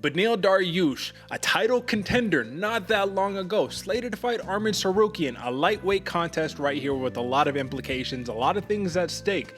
Beneil Dariush, a title contender not that long ago, slated to fight Arman Tsarukyan, a lightweight contest right here with a lot of implications, a lot of things at stake.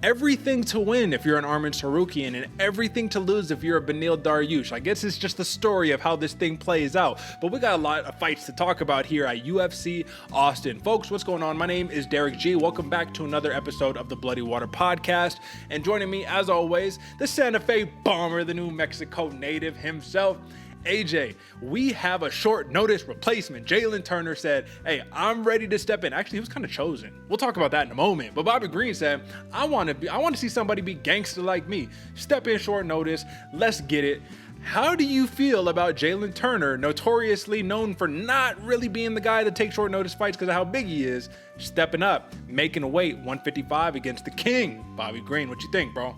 Everything to win if you're an Arman Tsarukyan and everything to lose if you're a Beneil Dariush. I guess it's just the story of how this thing plays out. But we got a lot of fights to talk about here at UFC Austin. Folks, what's going on? My name is Derick G. Welcome back to another episode of the Bloody Water Podcast. And joining me, as always, the Santa Fe bomber, the New Mexico native himself, AJ. We have a short notice replacement. Jalen Turner said, hey, I'm ready to step in. Actually, he was kind of chosen. We'll talk about that in a moment. But Bobby Green said, I want to see somebody be gangster like me. Step in short notice. Let's get it. How do you feel about Jalen Turner, notoriously known for not really being the guy that takes short notice fights because of how big he is, stepping up, making a weight 155 against the king, Bobby Green? What you think, bro?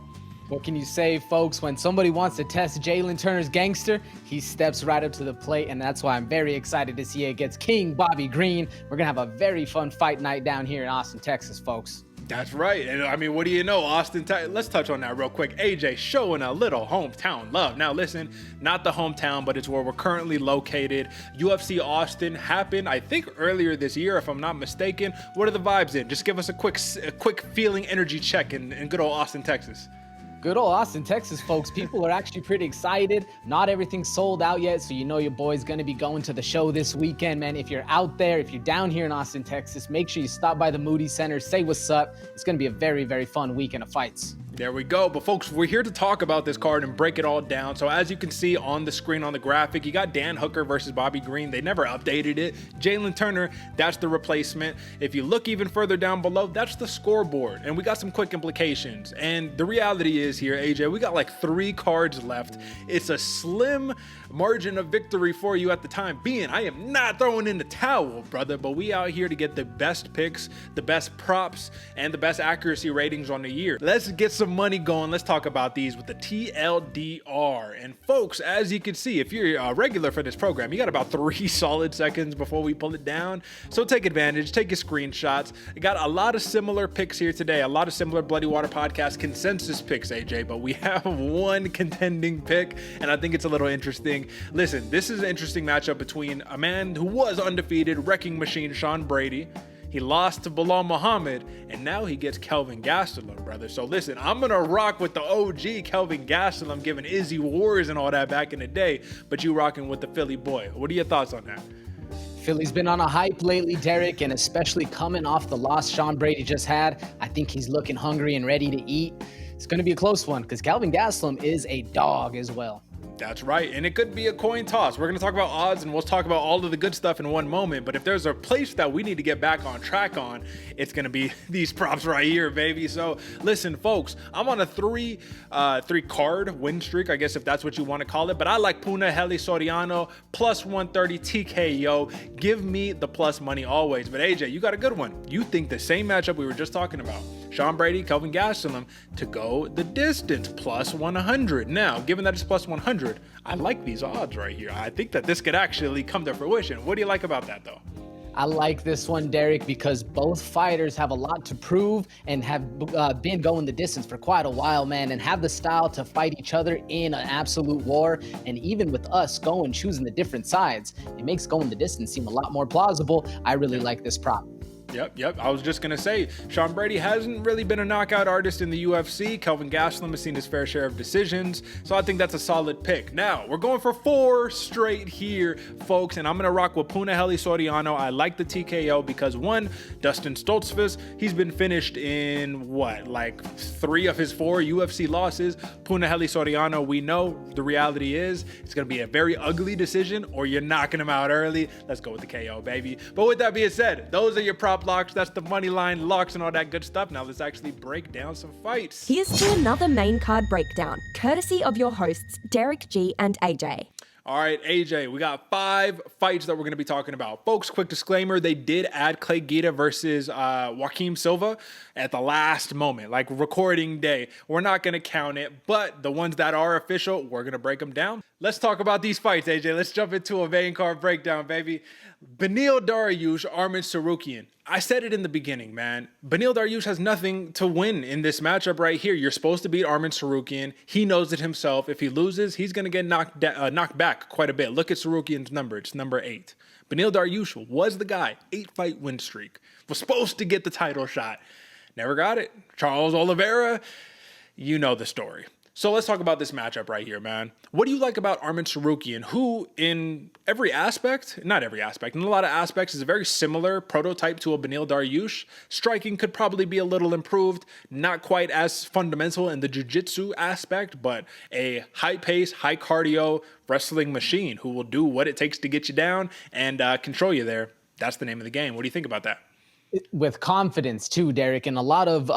What can you say, folks? When somebody wants to test Jalen Turner's gangster, he steps right up to the plate, and that's why I'm very excited to see it against King Bobby Green. We're going to have a very fun fight night down here in Austin, Texas, folks. That's right. And I mean, what do you know, Austin? Let's touch on that real quick. AJ showing a little hometown love. Now, listen, not the hometown, but it's where we're currently located. UFC Austin happened, I think, earlier this year, if I'm not mistaken. What are the vibes in? Just give us a quick feeling energy check in good old Austin, Texas. Good old Austin, Texas, folks. People are actually pretty excited. Not everything's sold out yet, so you know your boy's going to be going to the show this weekend, man. If you're out there, if you're down here in Austin, Texas, make sure you stop by the Moody Center, say what's up. It's going to be a very, very fun weekend of fights. There we go. But folks, we're here to talk about this card and break it all down. So as you can see on the screen on the graphic, you got Dan Hooker versus Bobby Green. They never updated it. Jalen Turner, that's the replacement. If you look even further down below, that's the scoreboard. And we got some quick implications. And the reality is here, AJ, we got like 3 cards left. It's a slim margin of victory for you at the time being. I am not throwing in the towel, brother, but we out here to get the best picks, the best props, and the best accuracy ratings on the year. Let's get some money going. Let's talk about these with the TLDR. And folks, as you can see, if you're a regular for this program, you got about 3 solid seconds before we pull it down. So take advantage, take your screenshots. I got a lot of similar picks here today, a lot of similar Bloody Water Podcast consensus picks, AJ, but we have one contending pick, and I think it's a little interesting. Listen, this is an interesting matchup between a man who was undefeated, wrecking machine Sean Brady. He lost to Bilal Muhammad, and now he gets Kelvin Gastelum, brother. So listen, I'm going to rock with the OG Kelvin Gastelum, giving Izzy Wars and all that back in the day, but you rocking with the Philly boy. What are your thoughts on that? Philly's been on a hype lately, Derek, and especially coming off the loss Sean Brady just had. I think he's looking hungry and ready to eat. It's going to be a close one because Kelvin Gastelum is a dog as well. That's right, and it could be a coin toss. We're going to talk about odds, and we'll talk about all of the good stuff in one moment, but if there's a place that we need to get back on track on, it's going to be these props right here, baby. So listen, folks, I'm on a three card win streak, I guess if that's what you want to call it, but I like Beneil Soriano, plus 130 TKO. Give me the plus money always. But AJ, you got a good one. You think the same matchup we were just talking about, Sean Brady, Kelvin Gastelum, to go the distance, plus 100. Now, given that it's plus 100, I like these odds right here. I think that this could actually come to fruition. What do you like about that, though? I like this one, Derek, because both fighters have a lot to prove and have been going the distance for quite a while, man, and have the style to fight each other in an absolute war. And even with us choosing the different sides, it makes going the distance seem a lot more plausible. I really like this prop. Yep. I was just going to say, Sean Brady hasn't really been a knockout artist in the UFC. Kelvin Gastelum has seen his fair share of decisions. So I think that's a solid pick. Now, we're going for 4 straight here, folks. And I'm going to rock with Beneil Soriano. I like the TKO because, one, Dustin Stoltzfus, he's been finished in, like 3 of his 4 UFC losses. Beneil Soriano, we know the reality is it's going to be a very ugly decision or you're knocking him out early. Let's go with the KO, baby. But with that being said, those are your prop locks. That's the money line locks and all that good stuff. Now let's actually break down some fights. Here's to another main card breakdown, courtesy of your hosts, Derick G and AJ. All right, AJ, we got 5 fights that we're going to be talking about. Folks, quick disclaimer, they did add Clay Guida versus Joaquim Silva at the last moment, like recording day. We're not going to count it, but the ones that are official, we're going to break them down. Let's talk about these fights, AJ. Let's jump into a main card breakdown, baby. Beneil Dariush, Arman Tsarukyan. I said it in the beginning, man. Beneil Dariush has nothing to win in this matchup right here. You're supposed to beat Arman Tsarukyan. He knows it himself. If he loses, he's going to get knocked back quite a bit. Look at Tsarukyan's number. It's number 8. Beneil Dariush was the guy. 8-fight win streak. Was supposed to get the title shot. Never got it. Charles Oliveira, you know the story. So let's talk about this matchup right here, man. What do you like about Arman Tsarukyan, who in every aspect, not every aspect, in a lot of aspects is a very similar prototype to a Beneil Dariush? Striking could probably be a little improved, not quite as fundamental in the jiu-jitsu aspect, but a high-pace, high-cardio wrestling machine who will do what it takes to get you down and control you there. That's the name of the game. What do you think about that? With confidence too, Derick, and a lot of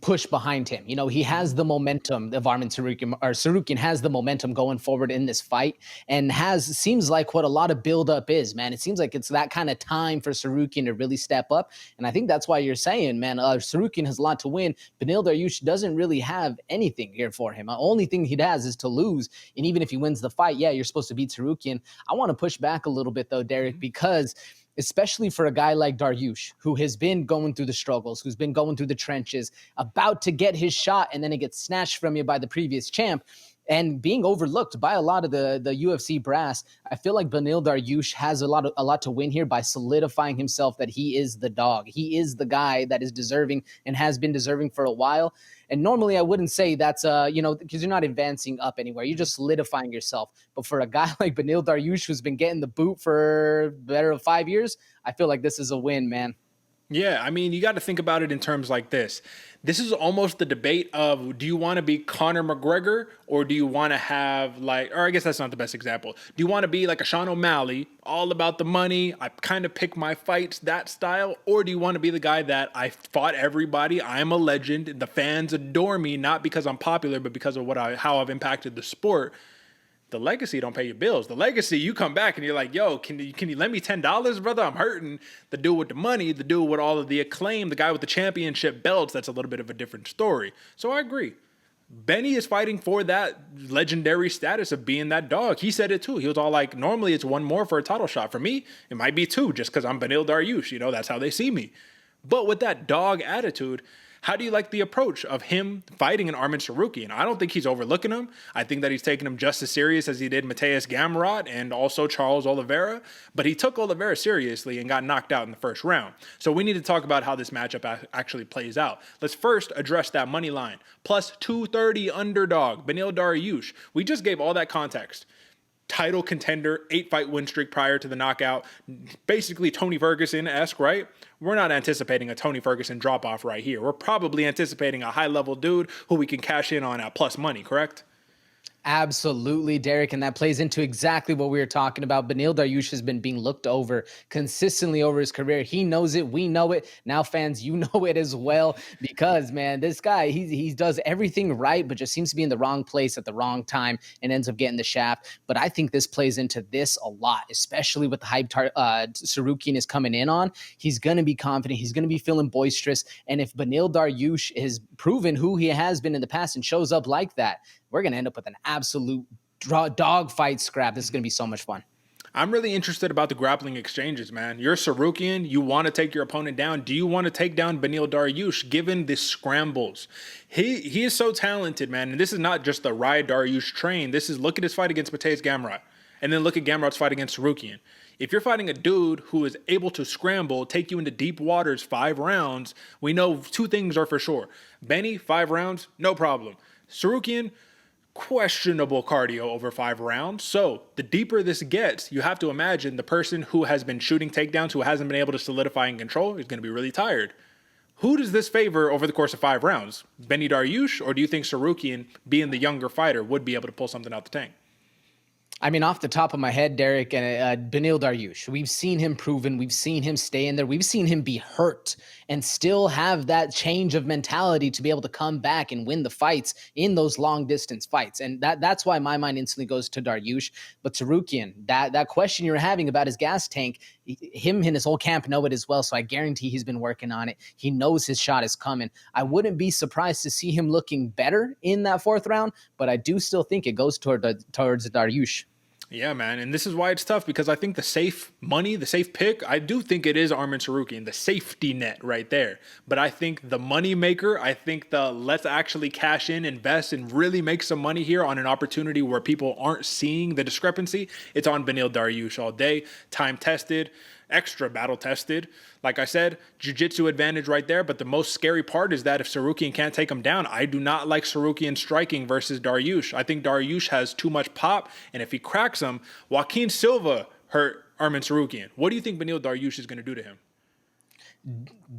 push behind him. You know, he has the momentum of Arman Tsarukyan, or Tsarukyan has the momentum going forward in this fight, and seems like what a lot of buildup is, man. It seems like it's that kind of time for Tsarukyan to really step up, and I think that's why you're saying, man, Tsarukyan has a lot to win. Beneil Dariush doesn't really have anything here for him. The only thing he has is to lose, and even if he wins the fight, yeah, you're supposed to beat Tsarukyan. I want to push back a little bit though, Derick, because especially for a guy like Dariush, who has been going through the struggles, who's been going through the trenches, about to get his shot, and then it gets snatched from you by the previous champ, and being overlooked by a lot of the UFC brass. I feel like Beneil Dariush has a lot to win here by solidifying himself that he is the dog. He is the guy that is deserving and has been deserving for a while. And normally I wouldn't say that's, because you're not advancing up anywhere. You're just solidifying yourself. But for a guy like Beneil Dariush, who's been getting the boot for better than 5 years, I feel like this is a win, man. Yeah, I mean, you got to think about it in terms like this. This is almost the debate of, do you want to be Conor McGregor, or do you want to have or I guess that's not the best example. Do you want to be like a Sean O'Malley, all about the money, I kind of pick my fights, that style? Or do you want to be the guy that I fought everybody, I'm a legend, the fans adore me, not because I'm popular, but because of how I've impacted the sport? The legacy don't pay your bills. The legacy, you come back and you're like, yo, can you lend me $10, brother? I'm hurting. The dude with the money, the dude with all of the acclaim, the guy with the championship belts, that's a little bit of a different story. So I agree. Benny is fighting for that legendary status of being that dog. He said it too. He was all like, normally it's one more for a title shot. For me, it might be 2 just because I'm Beneil Dariush. That's how they see me. But with that dog attitude, how do you like the approach of him fighting an Arman Tsarukyan? I don't think he's overlooking him. I think that he's taking him just as serious as he did Mateusz Gamrot and also Charles Oliveira. But he took Oliveira seriously and got knocked out in the first round. So we need to talk about how this matchup actually plays out. Let's first address that money line. Plus 230 underdog, Beneil Dariush. We just gave all that context. Title contender, 8-fight win streak prior to the knockout. Basically Tony Ferguson-esque, right? We're not anticipating a Tony Ferguson drop-off right here. We're probably anticipating a high-level dude who we can cash in on at plus money, correct? Absolutely, Derick, and that plays into exactly what we were talking about. Beneil Dariush has been being looked over consistently over his career. He knows it. We know it. Now, fans, you know it as well, because, man, this guy, he does everything right, but just seems to be in the wrong place at the wrong time and ends up getting the shaft. But I think this plays into this a lot, especially with the hype Tsarukyan is coming in on. He's going to be confident. He's going to be feeling boisterous. And if Beneil Dariush is proven who he has been in the past and shows up like that, we're going to end up with an absolute dogfight scrap. This is going to be so much fun. I'm really interested about the grappling exchanges, man. You're Tsarukyan. You want to take your opponent down. Do you want to take down Beneil Dariush given the scrambles? He is so talented, man. And this is not just the ride Dariush train. This is, look at his fight against Mateusz Gamrot. And then look at Gamrot's fight against Tsarukyan. If you're fighting a dude who is able to scramble, take you into deep waters 5 rounds, we know 2 things are for sure. Benny, 5 rounds, no problem. Tsarukyan, questionable cardio over 5 rounds. So the deeper this gets, you have to imagine the person who has been shooting takedowns, who hasn't been able to solidify and control, is going to be really tired. Who does this favor over the course of 5 rounds? Beneil Dariush, or do you think Tsarukyan, being the younger fighter, would be able to pull something out the tank? I mean, off the top of my head, Derek, and Beneil Dariush, we've seen him proven. We've seen him stay in there. We've seen him be hurt and still have that change of mentality to be able to come back and win the fights in those long distance fights. And that's why my mind instantly goes to Dariush. But Tsarukyan, that question you're having about his gas tank, him and his whole camp know it as well. So I guarantee he's been working on it. He knows his shot is coming. I wouldn't be surprised to see him looking better in that fourth round, but I do still think it goes towards Dariush. Yeah, man. And this is why it's tough, because I think the safe money, the safe pick, I do think it is Arman Tsarukyan, the safety net right there. But I think the money maker, I think the let's actually cash in, invest, and really make some money here on an opportunity where people aren't seeing the discrepancy, it's on Beneil Dariush all day. Time tested, extra battle tested. Like I said, jiu-jitsu advantage right there. But the most scary part is that if Tsarukyan can't take him down, I do not like Tsarukyan striking versus Dariush. I think Dariush has too much pop. And if he cracks him, Joaquin Silva hurt Arman Tsarukyan. What do you think Beneil Dariush is going to do to him?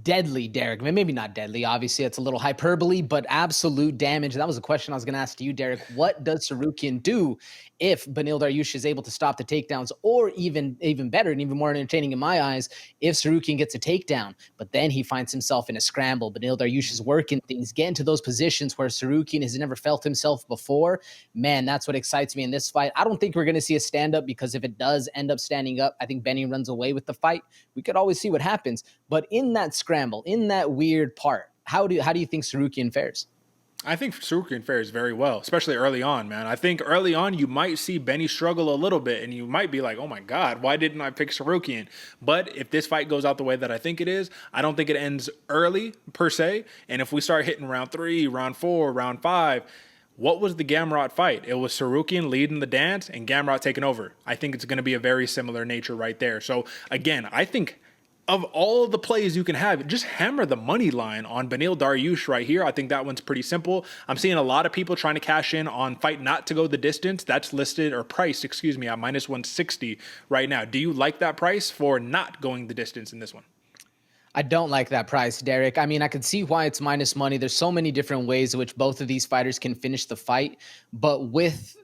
Deadly, Derek. Maybe not deadly. Obviously, it's a little hyperbole, but absolute damage. That was a question I was going to ask to you, Derek. What does Tsarukyan do if Beneil Dariush is able to stop the takedowns, or even better and even more entertaining in my eyes, if Tsarukyan gets a takedown, but then he finds himself in a scramble? Beneil Dariush is working things, getting to those positions where Tsarukyan has never felt himself before. Man, that's what excites me in this fight. I don't think we're going to see a stand-up, because if it does end up standing up, I think Benny runs away with the fight. We could always see what happens. But in that scramble, in that weird part, how do you think Tsarukyan fares? I think Tsarukyan fares very well, especially early on, man. I think early on you might see Benny struggle a little bit, and you might be like, oh my God, why didn't I pick Tsarukyan? But if this fight goes out the way that I think it is, I don't think it ends early per se. And if we start hitting round 3, round 4, round 5, what was the Gamrot fight? It was Tsarukyan leading the dance and Gamrot taking over. I think it's going to be a very similar nature right there. So again, I think of all the plays you can have, just hammer the money line on Beneil Dariush right here. I think that one's pretty simple. I'm seeing a lot of people trying to cash in on fight not to go the distance. That's listed, or priced, excuse me, at minus 160 right now. Do you like that price for not going the distance in this one? I don't like that price, Derek. I mean, I can see why it's minus money. There's so many different ways in which both of these fighters can finish the fight, but with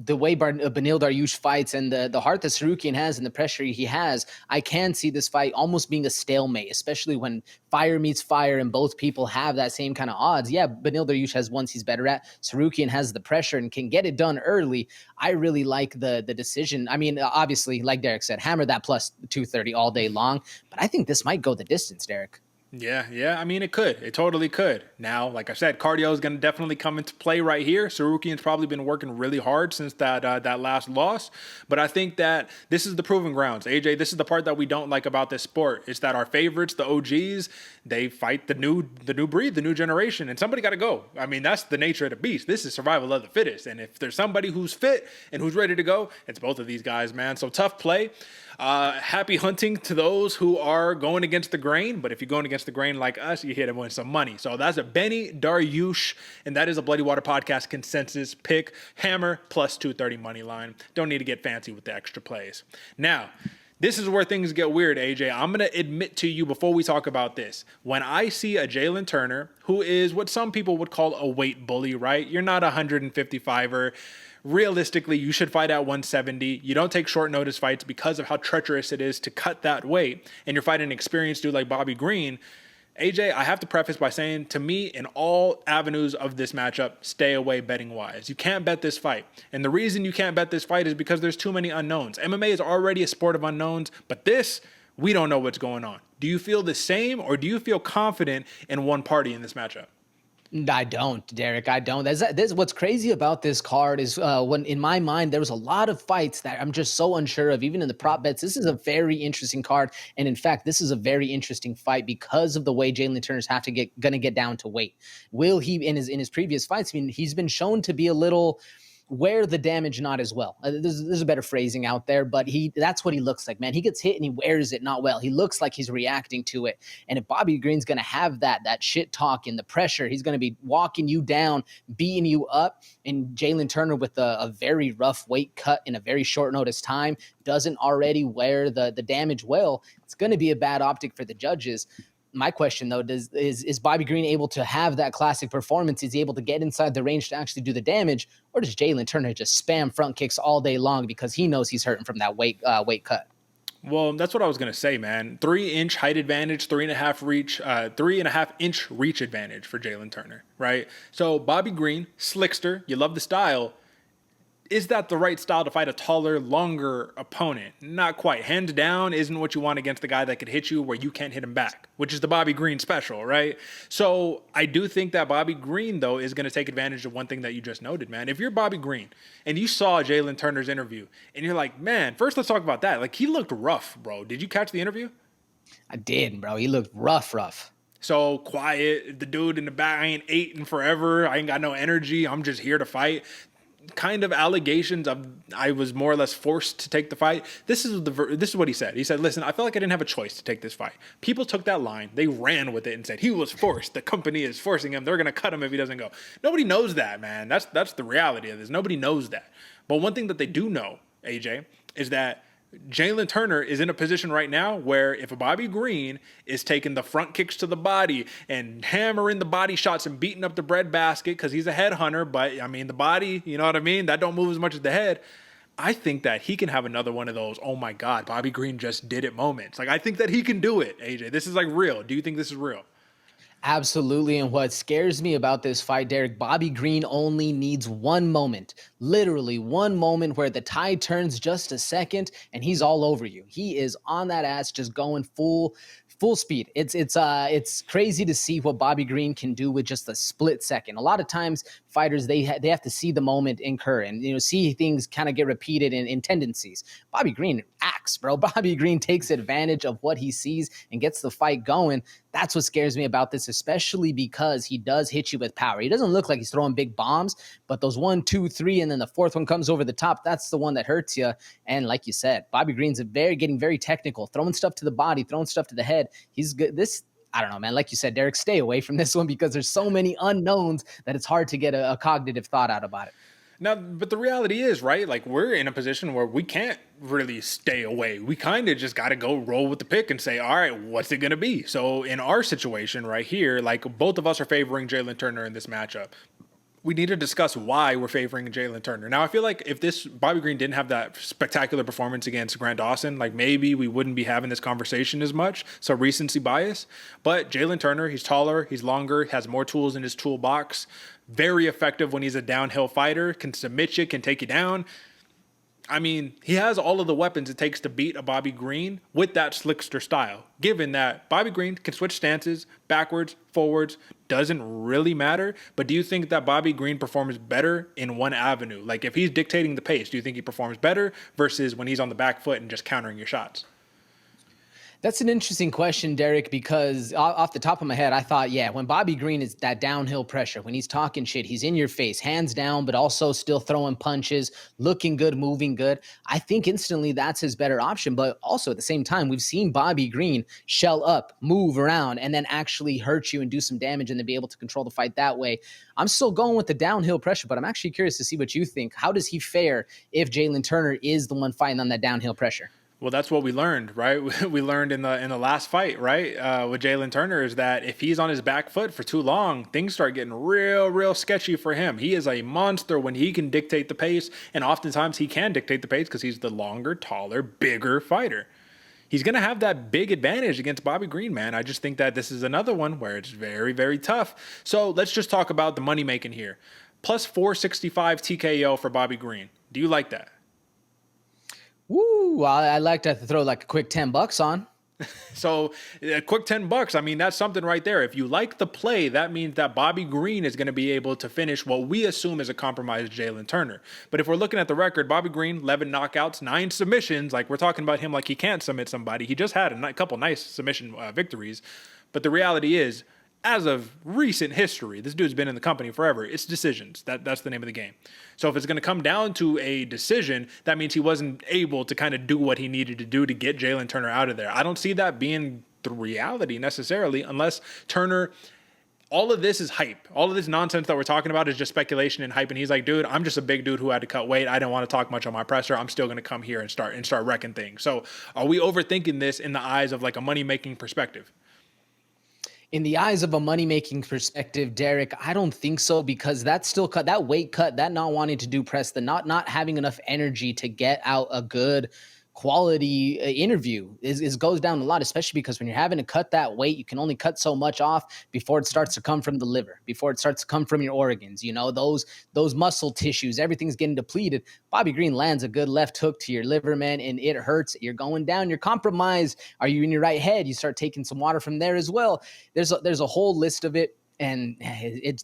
the way Beneil Dariush fights and the heart that Tsarukyan has and the pressure he has, I can see this fight almost being a stalemate, especially when fire meets fire and both people have that same kind of odds. Yeah, Beneil Dariush has ones he's better at. Tsarukyan has the pressure and can get it done early. I really like the decision. I mean, obviously, like Derek said, hammer that plus 230 all day long, but I think this might go the distance, Derek. Yeah. I mean, it could. It totally could. Now, like I said, cardio is going to definitely come into play right here. Tsarukyan's probably been working really hard since that last loss. But I think that this is the proving grounds. AJ, this is the part that we don't like about this sport. It's that our favorites, the OGs, they fight the new breed, the new generation, and somebody got to go. I mean, that's the nature of the beast. This is survival of the fittest. And if there's somebody who's fit and who's ready to go, it's both of these guys, man. So tough play. Happy hunting to those who are going against the grain. But if you're going against the grain like us, you hit them with some money. So that's a Beneil Dariush, and that is a Bloody Water Podcast consensus pick. Hammer plus 230 money line. Don't need to get fancy with the extra plays. Now, this is where things get weird, AJ. I'm going to admit to you before we talk about this. When I see a Jamey-Lyn Turner, who is what some people would call a weight bully, right? You're not a 155er. Realistically, you should fight at 170. You don't take short notice fights because of how treacherous it is to cut that weight. And you're fighting an experienced dude like Bobby Green. AJ, I have to preface by saying, to me, in all avenues of this matchup, stay away betting-wise. You can't bet this fight. And the reason you can't bet this fight is because there's too many unknowns. MMA is already a sport of unknowns, but this, we don't know what's going on. Do you feel the same, or do you feel confident in one party in this matchup? I don't, Derek. I don't. This what's crazy about this card is when in my mind there was a lot of fights that I'm just so unsure of. Even in the prop bets, this is a very interesting card, and in fact, this is a very interesting fight because of the way Jamey-Lyn Turner's gonna get down to weight. Will he in his previous fights? I mean, he's been shown to be a little wear the damage not as well. There's a better phrasing out there, but that's what he looks like, man. He gets hit and he wears it not well. He looks like he's reacting to it. And if Bobby Green's going to have that shit talk and the pressure, he's going to be walking you down, beating you up. And Jamey-Lyn Turner with a very rough weight cut in a very short notice time doesn't already wear the damage well. It's going to be a bad optic for the judges. my question though, is Bobby Green able to have that classic performance? Is he able to get inside the range to actually do the damage, or does Jamey-Lyn Turner just spam front kicks all day long because he knows he's hurting from that weight cut? Well, that's what I was gonna say, man. 3-inch height advantage, 3.5-inch reach advantage for Jamey-Lyn Turner, right? So Bobby Green, slickster, you love the style. Is that the right style to fight a taller, longer opponent? Not quite. Hands down isn't what you want against the guy that could hit you where you can't hit him back, which is the Bobby Green special, right? So I do think that Bobby Green, though, is going to take advantage of one thing that you just noted, man. If you're Bobby Green and you saw Jamey-Lyn Turner's interview and you're like, man, first let's talk about that. Like, he looked rough, bro. Did you catch the interview? I did, bro. He looked rough. So quiet, the dude in the back, I ain't eating forever. I ain't got no energy. I'm just here to fight. Kind of allegations of I was more or less forced to take the fight. This is what he said. He said, listen, I felt like I didn't have a choice to take this fight. People took that line, they ran with it and said he was forced. The company is forcing him. They're going to cut him if he doesn't go. Nobody knows that, man. That's the reality of this. Nobody knows that. But one thing that they do know, AJ, is that Jamey-Lyn Turner is in a position right now where if a Bobby Green is taking the front kicks to the body and hammering the body shots and beating up the breadbasket because he's a headhunter, but I mean, the body, you know what I mean? That don't move as much as the head. I think that he can have another one of those, oh my God, Bobby Green just did it moments. Like, I think that he can do it, AJ. This is like real. Do you think this is real? Absolutely. And what scares me about this fight, Derek, Bobby Green only needs one moment, literally one moment where the tide turns just a second and he's all over you. He is on that ass, just going full speed. It's crazy to see what Bobby Green can do with just a split second. A lot of times fighters, they have to see the moment incur and, see things kind of get repeated in tendencies. Bobby Green acts, bro. Bobby Green takes advantage of what he sees and gets the fight going. That's what scares me about this, especially because he does hit you with power. He doesn't look like he's throwing big bombs, but those 1, 2, 3, and then the fourth one comes over the top. That's the one that hurts you. And like you said, Bobby Green's getting very technical, throwing stuff to the body, throwing stuff to the head. He's good. I don't know, man. Like you said, Derek, stay away from this one because there's so many unknowns that it's hard to get a cognitive thought out about it. Now, but the reality is, right, like we're in a position where we can't really stay away. We kind of just got to go roll with the pick and say, all right, what's it going to be? So in our situation right here, like both of us are favoring Jamey-Lyn Turner in this matchup. We need to discuss why we're favoring Jamey-Lyn Turner. Now, I feel like if this Bobby Green didn't have that spectacular performance against Grant Dawson, like maybe we wouldn't be having this conversation as much. So recency bias. But Jamey-Lyn Turner, he's taller, he's longer, has more tools in his toolbox. Very effective when he's a downhill fighter, can submit you, can take you down. I mean, he has all of the weapons it takes to beat a Bobby Green with that slickster style, given that Bobby Green can switch stances, backwards, forwards, doesn't really matter. But do you think that Bobby Green performs better in one avenue? Like if he's dictating the pace, do you think he performs better versus when he's on the back foot and just countering your shots? That's an interesting question, Derek, because off the top of my head, I thought, when Bobby Green is that downhill pressure, when he's talking shit, he's in your face, hands down, but also still throwing punches, looking good, moving good. I think instantly that's his better option. But also at the same time, we've seen Bobby Green shell up, move around, and then actually hurt you and do some damage and then be able to control the fight that way. I'm still going with the downhill pressure, but I'm actually curious to see what you think. How does he fare if Jamey-Lyn Turner is the one fighting on that downhill pressure? Well, that's what we learned, right? We learned in the last fight, right, with Jamey-Lyn Turner, is that if he's on his back foot for too long, things start getting real sketchy for him. He is a monster when he can dictate the pace, and oftentimes he can dictate the pace because he's the longer, taller, bigger fighter. He's going to have that big advantage against Bobby Green, man. I just think that this is another one where it's very tough. So let's just talk about the money making here. Plus 465 TKO for Bobby Green. Do you like that? Woo! I like to throw like a quick $10 on. So a quick $10, I mean, that's something right there. If you like the play, that means that Bobby Green is going to be able to finish what we assume is a compromised Jamey-Lyn Turner. But if we're looking at the record, Bobby Green, 11 knockouts, 9 submissions. Like we're talking about him like he can't submit somebody. He just had a couple nice submission victories. But the reality is, as of recent history, this dude's been in the company forever. It's decisions. That's the name of the game. So if it's going to come down to a decision, that means he wasn't able to kind of do what he needed to do to get Jamey-Lyn Turner out of there. I don't see that being the reality necessarily, unless Turner, all of this is hype. All of this nonsense that we're talking about is just speculation and hype. And he's like, dude, I'm just a big dude who had to cut weight. I don't want to talk much on my presser. I'm still going to come here and start wrecking things. So are we overthinking this in the eyes of like a money-making perspective? In the eyes of a money-making perspective, Derek, I don't think so, because that's still cut, that weight cut, that not wanting to do press, the not having enough energy to get out a good quality interview is goes down a lot, especially because when you're having to cut that weight, you can only cut so much off before it starts to come from the liver, before it starts to come from your organs, those muscle tissues, everything's getting depleted. Bobby Green lands a good left hook to your liver, man, and it hurts. You're going down, you're compromised. Are you in your right head? You start taking some water from there as well. There's a whole list of it. And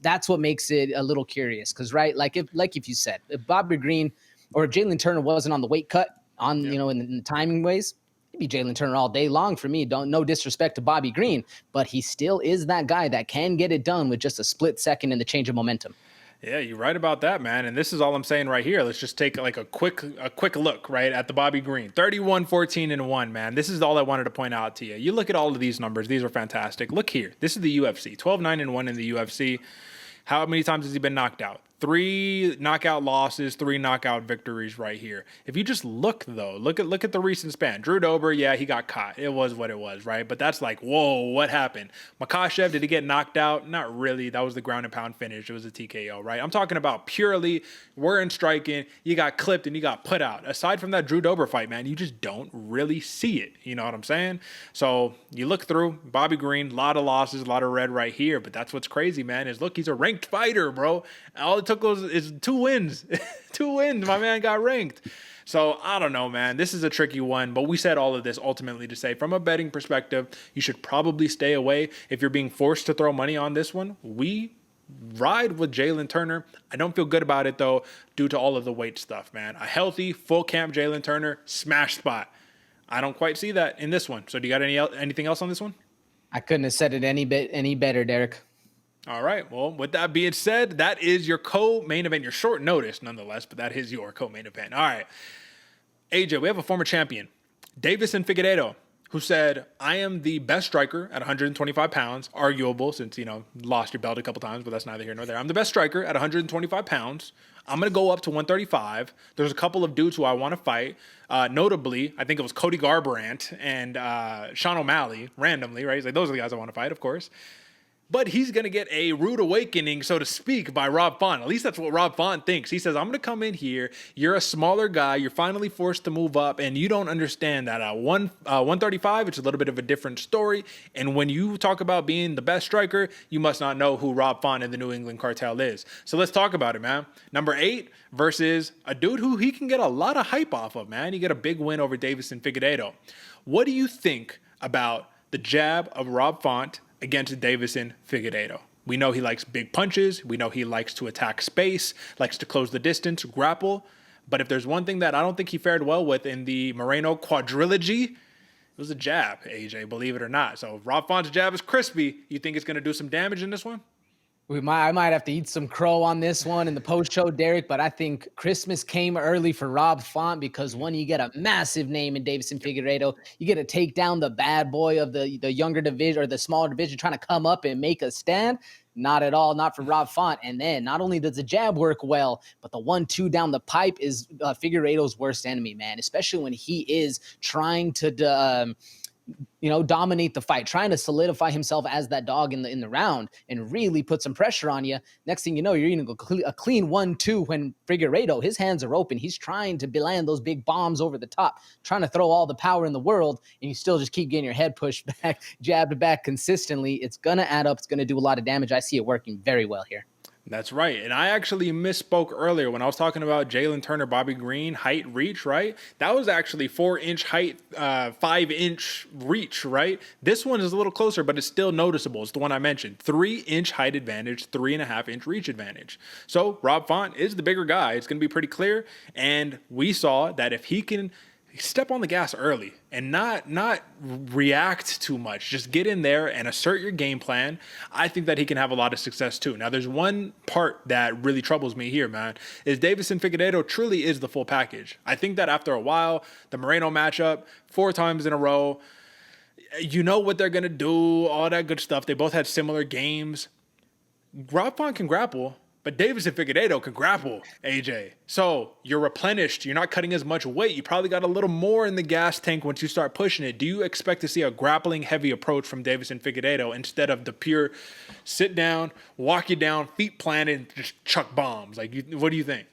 that's what makes it a little curious, because like if you said, if Bobby Green or if Jamey-Lyn Turner wasn't on the weight cut, in the timing ways, it'd be Jamey-Lyn Turner all day long for me. No disrespect to Bobby Green, but he still is that guy that can get it done with just a split second in the change of momentum. Yeah, you're right about that, man. And this is all I'm saying right here. Let's just take like a quick look, right, at the Bobby Green. 31-14-1, man. This is all I wanted to point out to you. You look at all of these numbers. These are fantastic. Look here. This is the UFC. 12-9-1 in the UFC. How many times has he been knocked out? 3 knockout losses, 3 knockout victories right here. If you just look, though, look at the recent span. Drew Dober, yeah, he got caught. It was what it was, right? But that's like, whoa, what happened? Makhachev, did he get knocked out? Not really. That was the ground and pound finish. It was a TKO, right? I'm talking about purely we're in striking. You got clipped and you got put out. Aside from that Drew Dober fight, man, you just don't really see it. You know what I'm saying? So you look through Bobby Green, a lot of losses, a lot of red right here. But that's what's crazy, man, is look, he's a ranked fighter, bro. All it took is 2 wins. 2 wins. My man got ranked. So I don't know, man. This is a tricky one, but we said all of this ultimately to say from a betting perspective, you should probably stay away. If you're being forced to throw money on this one, we ride with Jamey-Lyn Turner. I don't feel good about it, though, due to all of the weight stuff, man. A healthy, full camp Jamey-Lyn Turner, smash spot. I don't quite see that in this one. So do you got anything else on this one? I couldn't have said it any better, Derek. All right. Well, with that being said, that is your co-main event. Your short notice, nonetheless, but that is your co-main event. All right. AJ, we have a former champion, Deiveson Figueiredo, who said, I am the best striker at 125 pounds, arguable since, lost your belt a couple times, but that's neither here nor there. I'm the best striker at 125 pounds. I'm going to go up to 135. There's a couple of dudes who I want to fight. Notably, I think it was Cody Garbrandt and Sean O'Malley, randomly, right? He's like, those are the guys I want to fight, of course. But he's going to get a rude awakening, so to speak, by Rob Font. At least that's what Rob Font thinks. He says, I'm going to come in here. You're a smaller guy. You're finally forced to move up, and you don't understand that at 135, it's a little bit of a different story. And when you talk about being the best striker, you must not know who Rob Font in the New England Cartel is. So let's talk about it, man. Number 8 versus a dude who he can get a lot of hype off of, man. You get a big win over Deiveson Figueiredo. What do you think about the jab of Rob Font against Deiveson Figueiredo? We know he likes big punches. We know he likes to attack space, likes to close the distance, grapple. But if there's one thing that I don't think he fared well with in the Moreno quadrilogy, it was a jab, AJ, believe it or not. So if Rob Font's jab is crispy, you think it's going to do some damage in this one? I might have to eat some crow on this one in the post-show, Derek, but I think Christmas came early for Rob Font because, one, you get a massive name in Deiveson Figueiredo. You get to take down the bad boy of the younger division or the smaller division trying to come up and make a stand. Not at all, not for Rob Font. And then not only does the jab work well, but the 1-2 down the pipe is Figueiredo's worst enemy, man, especially when he is trying to dominate the fight, trying to solidify himself as that dog in the round and really put some pressure on you. Next thing you know, you're eating a clean 1-2 when Figueiredo, his hands are open. He's trying to land those big bombs over the top, trying to throw all the power in the world, and you still just keep getting your head pushed back, jabbed back consistently. It's going to add up. It's going to do a lot of damage. I see it working very well here. That's right. And I actually misspoke earlier when I was talking about Jamey-Lyn Turner, Bobby Green, height, reach, right? That was actually 4-inch height, 5-inch reach, right? This one is a little closer, but it's still noticeable. It's the one I mentioned. 3-inch height advantage, 3.5-inch reach advantage. So Rob Font is the bigger guy. It's going to be pretty clear. And we saw that if he can step on the gas early and not react too much, just get in there and assert your game plan, I think that he can have a lot of success too. Now, there's one part that really troubles me here, man, is Deiveson Figueiredo truly is the full package. I think that after a while, the Moreno matchup, 4 times in a row, you know what they're going to do, all that good stuff. They both had similar games. Rob Font can grapple, But Davis and Figueiredo can grapple, AJ. So you're replenished. You're not cutting as much weight. You probably got a little more in the gas tank once you start pushing it. Do you expect to see a grappling heavy approach from Davis and Figueiredo instead of the pure sit down, walk you down, feet planted, and just chuck bombs? Like, what do you think?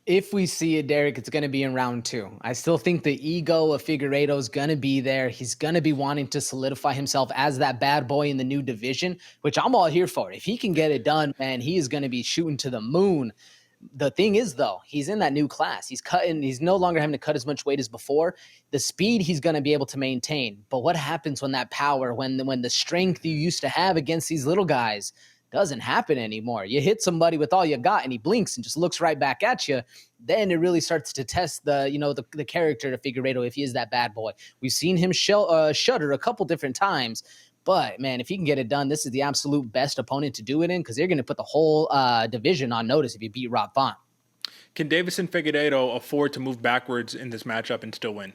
If we see it, Derek, it's going to be in round 2. I still think the ego of Figueiredo is going to be there. He's going to be wanting to solidify himself as that bad boy in the new division, which I'm all here for. If he can get it done, man, he is going to be shooting to the moon. The thing is, though, he's in that new class. He's no longer having to cut as much weight as before. The speed he's going to be able to maintain. But what happens when that power, when the strength you used to have against these little guys doesn't happen anymore? You hit somebody with all you got and he blinks and just looks right back at you. Then it really starts to test the character of Figueiredo if he is that bad boy. We've seen him shudder a couple different times. But, man, if he can get it done, this is the absolute best opponent to do it in because they're going to put the whole division on notice if you beat Rob Font. Can Davis and Figueiredo afford to move backwards in this matchup and still win?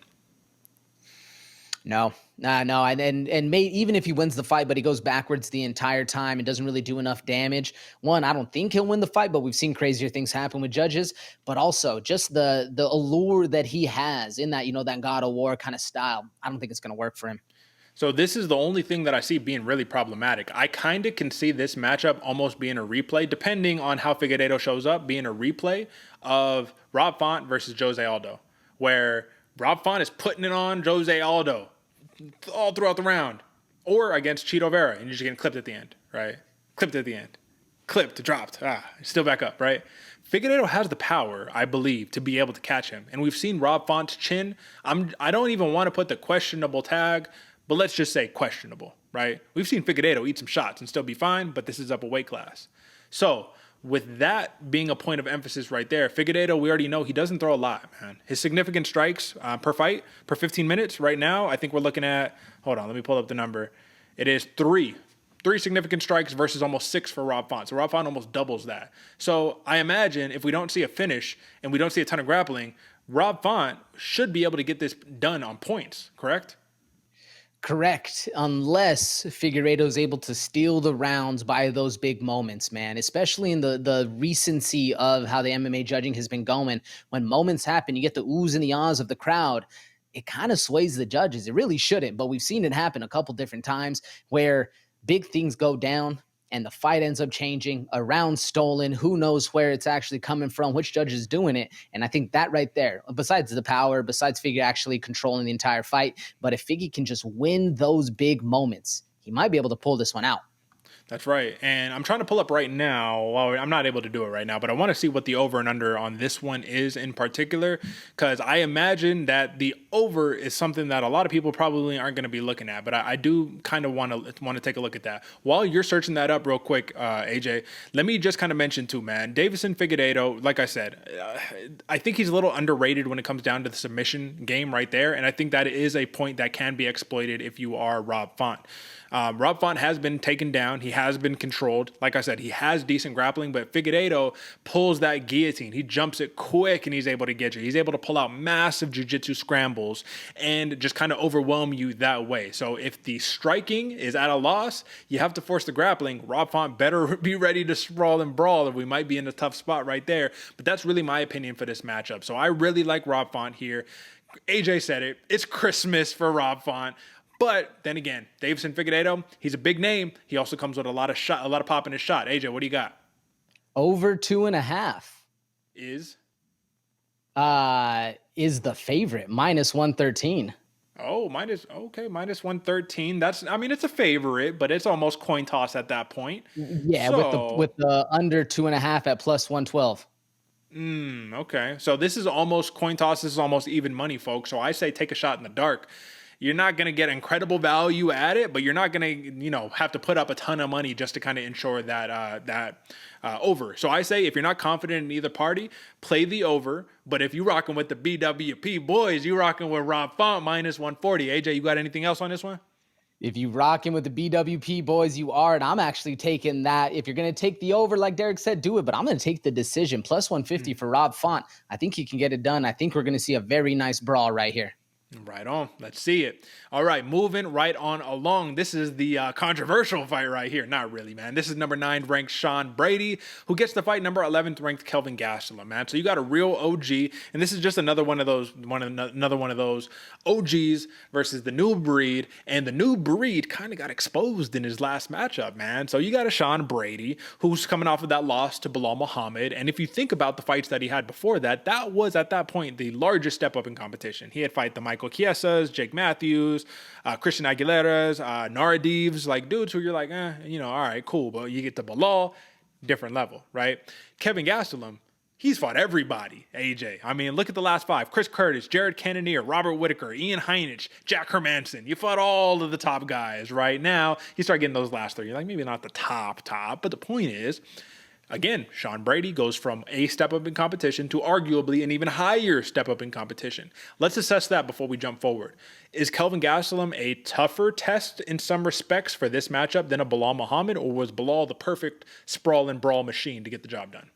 No. Even if he wins the fight, but he goes backwards the entire time and doesn't really do enough damage. One, I don't think he'll win the fight, but we've seen crazier things happen with judges. But also just the allure that he has in that, that God of War kind of style. I don't think it's going to work for him. So this is the only thing that I see being really problematic. I kind of can see this matchup almost being a replay, depending on how Figueiredo shows up, being a replay of Rob Font versus Jose Aldo, where Rob Font is putting it on Jose Aldo all throughout the round, or against Cheeto Vera, and you're just getting clipped at the end, right? Clipped at the end. Clipped, dropped, still back up, right? Figueiredo has the power, I believe, to be able to catch him. And we've seen Rob Font's chin. I don't even want to put the questionable tag, but let's just say questionable, right? We've seen Figueiredo eat some shots and still be fine, but this is up a weight class. So with that being a point of emphasis right there, Figueiredo, we already know he doesn't throw a lot, man. His significant strikes per fight, per 15 minutes right now, I think we're looking at, hold on, let me pull up the number. It is 3 significant strikes versus almost 6 for Rob Font. So Rob Font almost doubles that. So I imagine if we don't see a finish and we don't see a ton of grappling, Rob Font should be able to get this done on points, correct? Correct, unless Figueiredo is able to steal the rounds by those big moments, man, especially in the recency of how the MMA judging has been going. When moments happen, you get the oohs and the ahs of the crowd. It kind of sways the judges. It really shouldn't, but we've seen it happen a couple different times where big things go down and the fight ends up changing, a round stolen, who knows where it's actually coming from, which judge is doing it. And I think that right there, besides the power, besides Figgy actually controlling the entire fight, but if Figgy can just win those big moments, he might be able to pull this one out. That's right. And I'm trying to pull up right now. Well, I'm not able to do it right now, but I want to see what the over and under on this one is in particular, because I imagine that the over is something that a lot of people probably aren't going to be looking at. But I do kind of want to take a look at that. While you're searching that up real quick, AJ, let me just kind of mention too, man, Davison Figueiredo, like I said, I think he's a little underrated when it comes down to the submission game right there. And I think that is a point that can be exploited if you are Rob Font. Rob Font has been taken down. He has been controlled. Like I said, he has decent grappling, but Figueiredo pulls that guillotine. He jumps it quick and he's able to get you. He's able to pull out massive jiu-jitsu scrambles and just kind of overwhelm you that way. So if the striking is at a loss, you have to force the grappling. Rob Font better be ready to sprawl and brawl, or we might be in a tough spot right there. But that's really my opinion for this matchup. So I really like Rob Font here. AJ said it. It's Christmas for Rob Font. But then again, Davison Figueiredo, he's a big name. He also comes with a lot of pop in his shot. AJ, what do you got? Over 2.5 is the favorite, minus 113. Oh, minus 113. It's a favorite, but it's almost coin toss at that point. Yeah, so, with the under 2.5 at plus 112. Okay. So this is almost coin toss. This is almost even money, folks. So I say take a shot in the dark. You're not going to get incredible value at it, but you're not going to, have to put up a ton of money just to kind of ensure that over. So I say if you're not confident in either party, play the over. But if you're rocking with the BWP boys, you're rocking with Rob Font minus 140. AJ, you got anything else on this one? If you rocking with the BWP boys, you are. And I'm actually taking that. If you're going to take the over, like Derek said, do it. But I'm going to take the decision. Plus 150 for Rob Font. I think he can get it done. I think we're going to see a very nice brawl right here. Right on. Let's see it. All right, moving right on along. This is the controversial fight right here. Not really, man. This is number 9 ranked Sean Brady, who gets to fight number 11th ranked Kelvin Gastelum, man. So you got a real OG, and this is just another one of those OGs versus the new breed, and the new breed kind of got exposed in his last matchup, man. So you got a Sean Brady who's coming off of that loss to Bilal Muhammad, and if you think about the fights that he had before that, that was at that point the largest step up in competition. He had fight the Michael Chiesas, Jake Matthews, Christian Aguilera's, Naradiv's, like dudes who you're like, all right, cool. But you get to Bilal, different level, right? Kevin Gastelum, he's fought everybody, AJ. I mean, look at the last 5. Chris Curtis, Jared Cannonier, Robert Whitaker, Ian Heinich, Jack Hermanson. You fought all of the top guys. Right now, you start getting those last 3. You're like, maybe not the top, but the point is, again, Sean Brady goes from a step up in competition to arguably an even higher step up in competition. Let's assess that before we jump forward. Is Kelvin Gastelum a tougher test in some respects for this matchup than a Bilal Muhammad, or was Bilal the perfect sprawl and brawl machine to get the job done?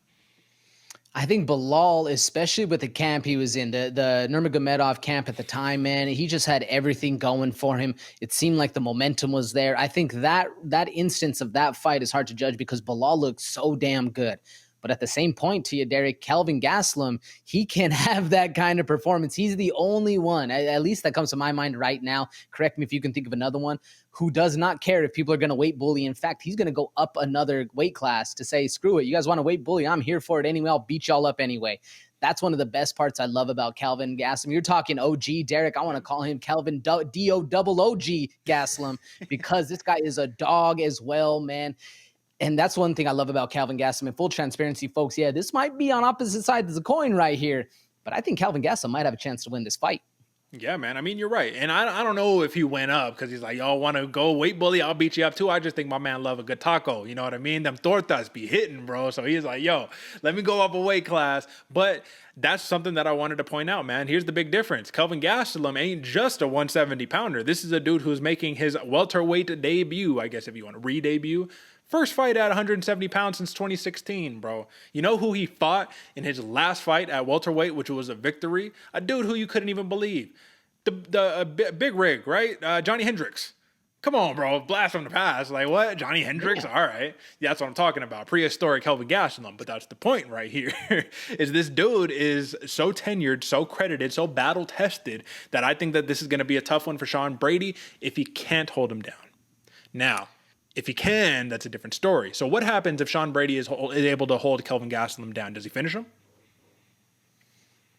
I think Bilal, especially with the camp he was in, the Nurmagomedov camp at the time, man, he just had everything going for him. It seemed like the momentum was there. I think that instance of that fight is hard to judge because Bilal looked so damn good. But at the same point to you, Derek, Kelvin Gastelum, he can have that kind of performance. He's the only one, at least that comes to my mind right now. Correct me if you can think of another one, who does not care if people are going to weight bully. In fact, he's going to go up another weight class to say, screw it. You guys want to weight bully? I'm here for it anyway. I'll beat y'all up anyway. That's one of the best parts I love about Kelvin Gastelum. You're talking OG, Derek. I want to call him Kelvin D-O-double-O-G Gastelum because this guy is a dog as well, man. And that's one thing I love about Kelvin Gastelum. In full transparency, folks, yeah, this might be on opposite sides of the coin right here, but I think Kelvin Gastelum might have a chance to win this fight. Yeah, man. I mean, you're right. And I don't know if he went up because he's like, y'all want to go weight bully? I'll beat you up too. I just think my man love a good taco. You know what I mean? Them tortas be hitting, bro. So he's like, yo, let me go up a weight class. But that's something that I wanted to point out, man. Here's the big difference. Kelvin Gastelum ain't just a 170 pounder. This is a dude who's making his welterweight debut, I guess if you want to re-debut. First fight at 170 pounds since 2016, bro. You know who he fought in his last fight at welterweight, which was a victory? A dude who you couldn't even believe. The big rig, right? Johnny Hendricks. Come on, bro. Blast from the past. Like, what? Johnny Hendricks? Yeah. All right. Yeah, that's what I'm talking about. Prehistoric Kelvin Gastelum. But that's the point right here, is this dude is so tenured, so credited, so battle-tested that I think that this is going to be a tough one for Sean Brady if he can't hold him down. Now, if he can, that's a different story. So what happens if Sean Brady is able to hold Kelvin Gastelum down? Does he finish him?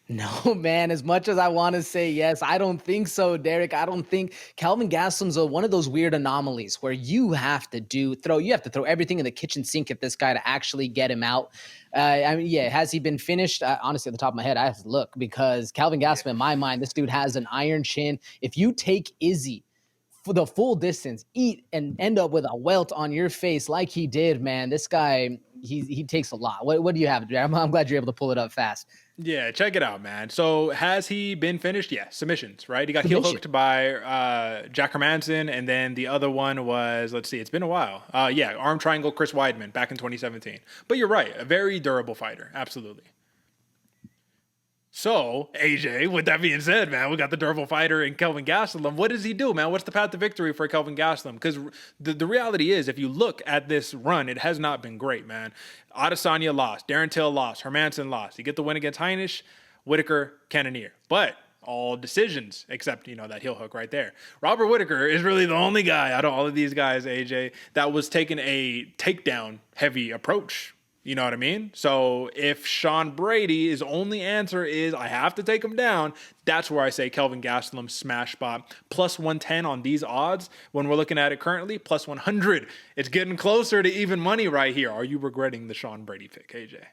No, man, as much as I want to say yes, I don't think so, Derek. I don't think Kelvin Gastelum's one of those weird anomalies where you have to throw everything in the kitchen sink at this guy to actually get him out. I mean, yeah, has he been finished? Honestly, at the top of my head, I have to look because Kelvin Gastelum, in my mind, this dude has an iron chin. If you take Izzy for the full distance, eat and end up with a welt on your face like he did, man, this guy, he takes a lot. What do you have? I'm glad you're able to pull it up fast. Yeah, check it out, man. So has he been finished? Yeah, submissions, right? He got heel hooked by Jack Hermanson, and then the other one was, let's see, it's been a while. Arm triangle Chris Weidman back in 2017. But you're right, a very durable fighter, absolutely. So, AJ, with that being said, man, we got the durable fighter in Kelvin Gastelum. What does he do, man? What's the path to victory for Kelvin Gastelum? Because the reality is, if you look at this run, it has not been great, man. Adesanya lost. Darren Till lost. Hermanson lost. You get the win against Heinich, Whitaker, Cannonier. But all decisions except, that heel hook right there. Robert Whitaker is really the only guy out of all of these guys, AJ, that was taking a takedown-heavy approach. You know what I mean? So if Sean Brady's only answer is I have to take him down, that's where I say Kelvin Gastelum smash spot. Plus 110 on these odds when we're looking at it currently, plus 100. It's getting closer to even money right here. Are you regretting the Sean Brady pick, AJ?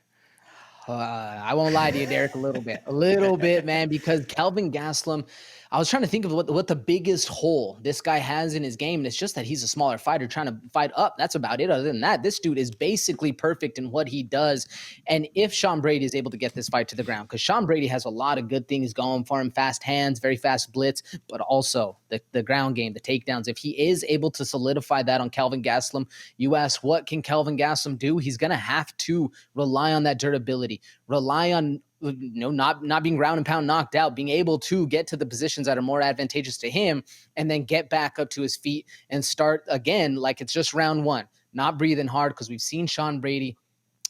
I won't lie to you, Derek, a little bit, man, because Kelvin Gastelum, I was trying to think of what the biggest hole this guy has in his game, and it's just that he's a smaller fighter trying to fight up. That's about it. Other than that, this dude is basically perfect in what he does. And if Sean Brady is able to get this fight to the ground, because Sean Brady has a lot of good things going for him, fast hands, very fast blitz, but also the ground game, the takedowns. If he is able to solidify that on Kelvin Gastelum, you ask, what can Kelvin Gastelum do? He's going to have to rely on that durability, rely on not being ground and pound knocked out, being able to get to the positions that are more advantageous to him, and then get back up to his feet and start again like it's just round one, not breathing hard, because we've seen Sean Brady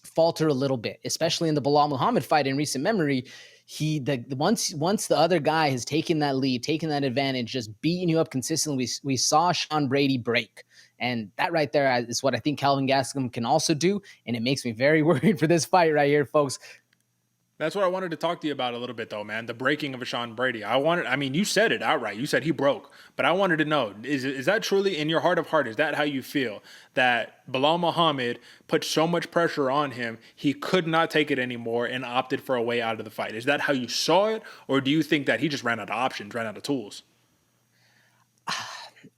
falter a little bit, especially in the Belal Muhammad fight in recent memory. Once the other guy has taken that lead, taken that advantage, just beating you up consistently, we saw Sean Brady break. And that right there is what I think Kelvin Gastelum can also do. And it makes me very worried for this fight right here, folks. That's what I wanted to talk to you about a little bit, though, man. The breaking of a Sean Brady. You said it outright. You said he broke. But I wanted to know, is that truly in your heart of heart? Is that how you feel? That Belal Muhammad put so much pressure on him, he could not take it anymore and opted for a way out of the fight? Is that how you saw it? Or do you think that he just ran out of options, ran out of tools?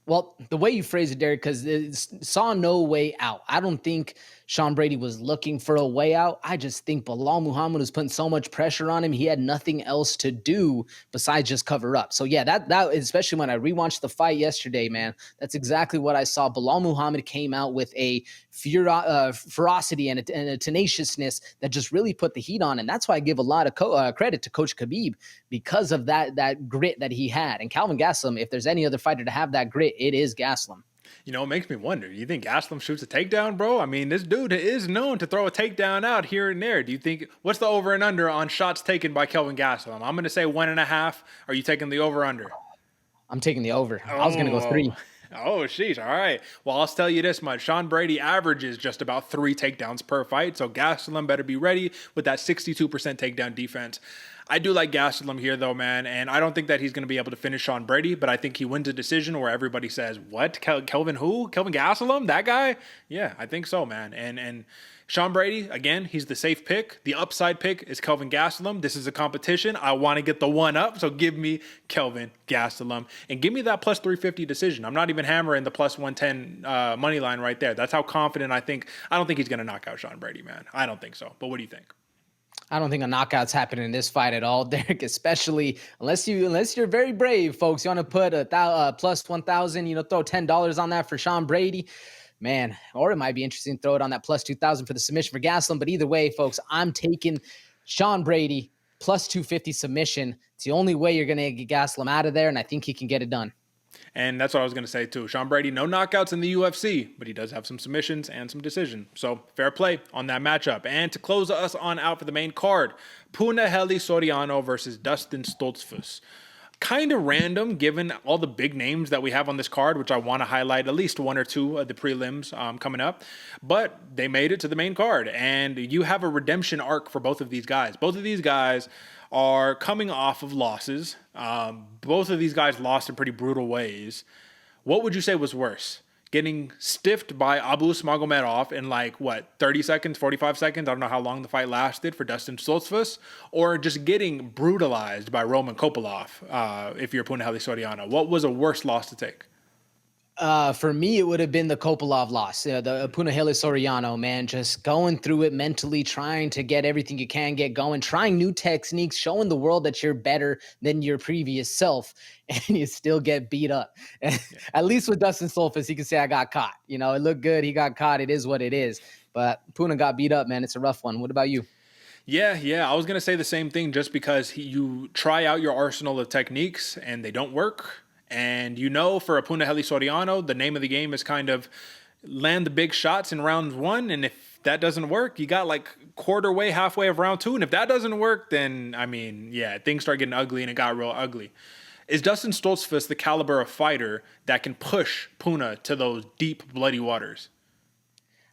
Well, the way you phrase it, Derek, because it saw no way out. I don't think Sean Brady was looking for a way out. I just think Belal Muhammad was putting so much pressure on him. He had nothing else to do besides just cover up. So yeah, that especially when I rewatched the fight yesterday, man, that's exactly what I saw. Belal Muhammad came out with a ferocity and a tenaciousness that just really put the heat on. And that's why I give a lot of credit to Coach Khabib, because of that grit that he had. And Calvin Gastelum, if there's any other fighter to have that grit, it is Gastelum. You know, it makes me wonder, do you think Gastelum shoots a takedown, bro? I mean, this dude is known to throw a takedown out here and there. Do you think, what's the over and under on shots taken by Kelvin Gastelum? I'm going to say 1.5. Are you taking the over under? I'm taking the over. I was going to go 3. Oh, sheesh. All right. Well, I'll tell you this much. Sean Brady averages just about 3 takedowns per fight, so Gastelum better be ready with that 62% takedown defense. I do like Gastelum here, though, man, and I don't think that he's going to be able to finish Sean Brady, but I think he wins a decision where everybody says, what? Kelvin who? Kelvin Gastelum? That guy? Yeah, I think so, man. And Sean Brady, again, he's the safe pick. The upside pick is Kelvin Gastelum. This is a competition. I want to get the one up, so give me Kelvin Gastelum. And give me that plus 350 decision. I'm not even hammering the plus 110 money line right there. That's how confident I think. I don't think he's going to knock out Sean Brady, man. I don't think so. But what do you think? I don't think a knockout's happening in this fight at all, Derek, especially unless you're very brave, folks. You want to put a plus 1,000, throw $10 on that for Sean Brady, man. Or it might be interesting to throw it on that plus 2,000 for the submission for Gastelum. But either way, folks, I'm taking Sean Brady plus 250 submission. It's the only way you're going to get Gastelum out of there, and I think he can get it done. And that's what I was going to say, too. Sean Brady, no knockouts in the UFC, but he does have some submissions and some decisions. So fair play on that matchup. And to close us on out for the main card, Beneil Soriano versus Dustin Stoltzfus. Kind of random given all the big names that we have on this card, which I want to highlight at least 1 or 2 of the prelims coming up. But they made it to the main card. And you have a redemption arc for both of these guys. Both of these guys are coming off of losses. Both of these guys lost in pretty brutal ways. What would you say was worse? Getting stiffed by Abu Smagomedov in 30 seconds, 45 seconds? I don't know how long the fight lasted for Dustin Stoltzfus. Or just getting brutalized by Roman Kopylov if you're Beneil Soriano. What was a worse loss to take? For me, it would have been the Kopylov loss. The Beneil Soriano, man, just going through it mentally, trying to get everything you can get going, trying new techniques, showing the world that you're better than your previous self, and you still get beat up. Yeah. At least with Dustin Stoltzfus, he can say, I got caught. It looked good. He got caught. It is what it is. But Puna got beat up, man. It's a rough one. What about you? Yeah. I was going to say the same thing, just because you try out your arsenal of techniques and they don't work. And for a Beneil Soriano, the name of the game is kind of land the big shots in round 1. And if that doesn't work, you got quarter way, halfway of round 2. And if that doesn't work, then, things start getting ugly, and it got real ugly. Is Dustin Stoltzfus the caliber of fighter that can push Puna to those deep, bloody waters?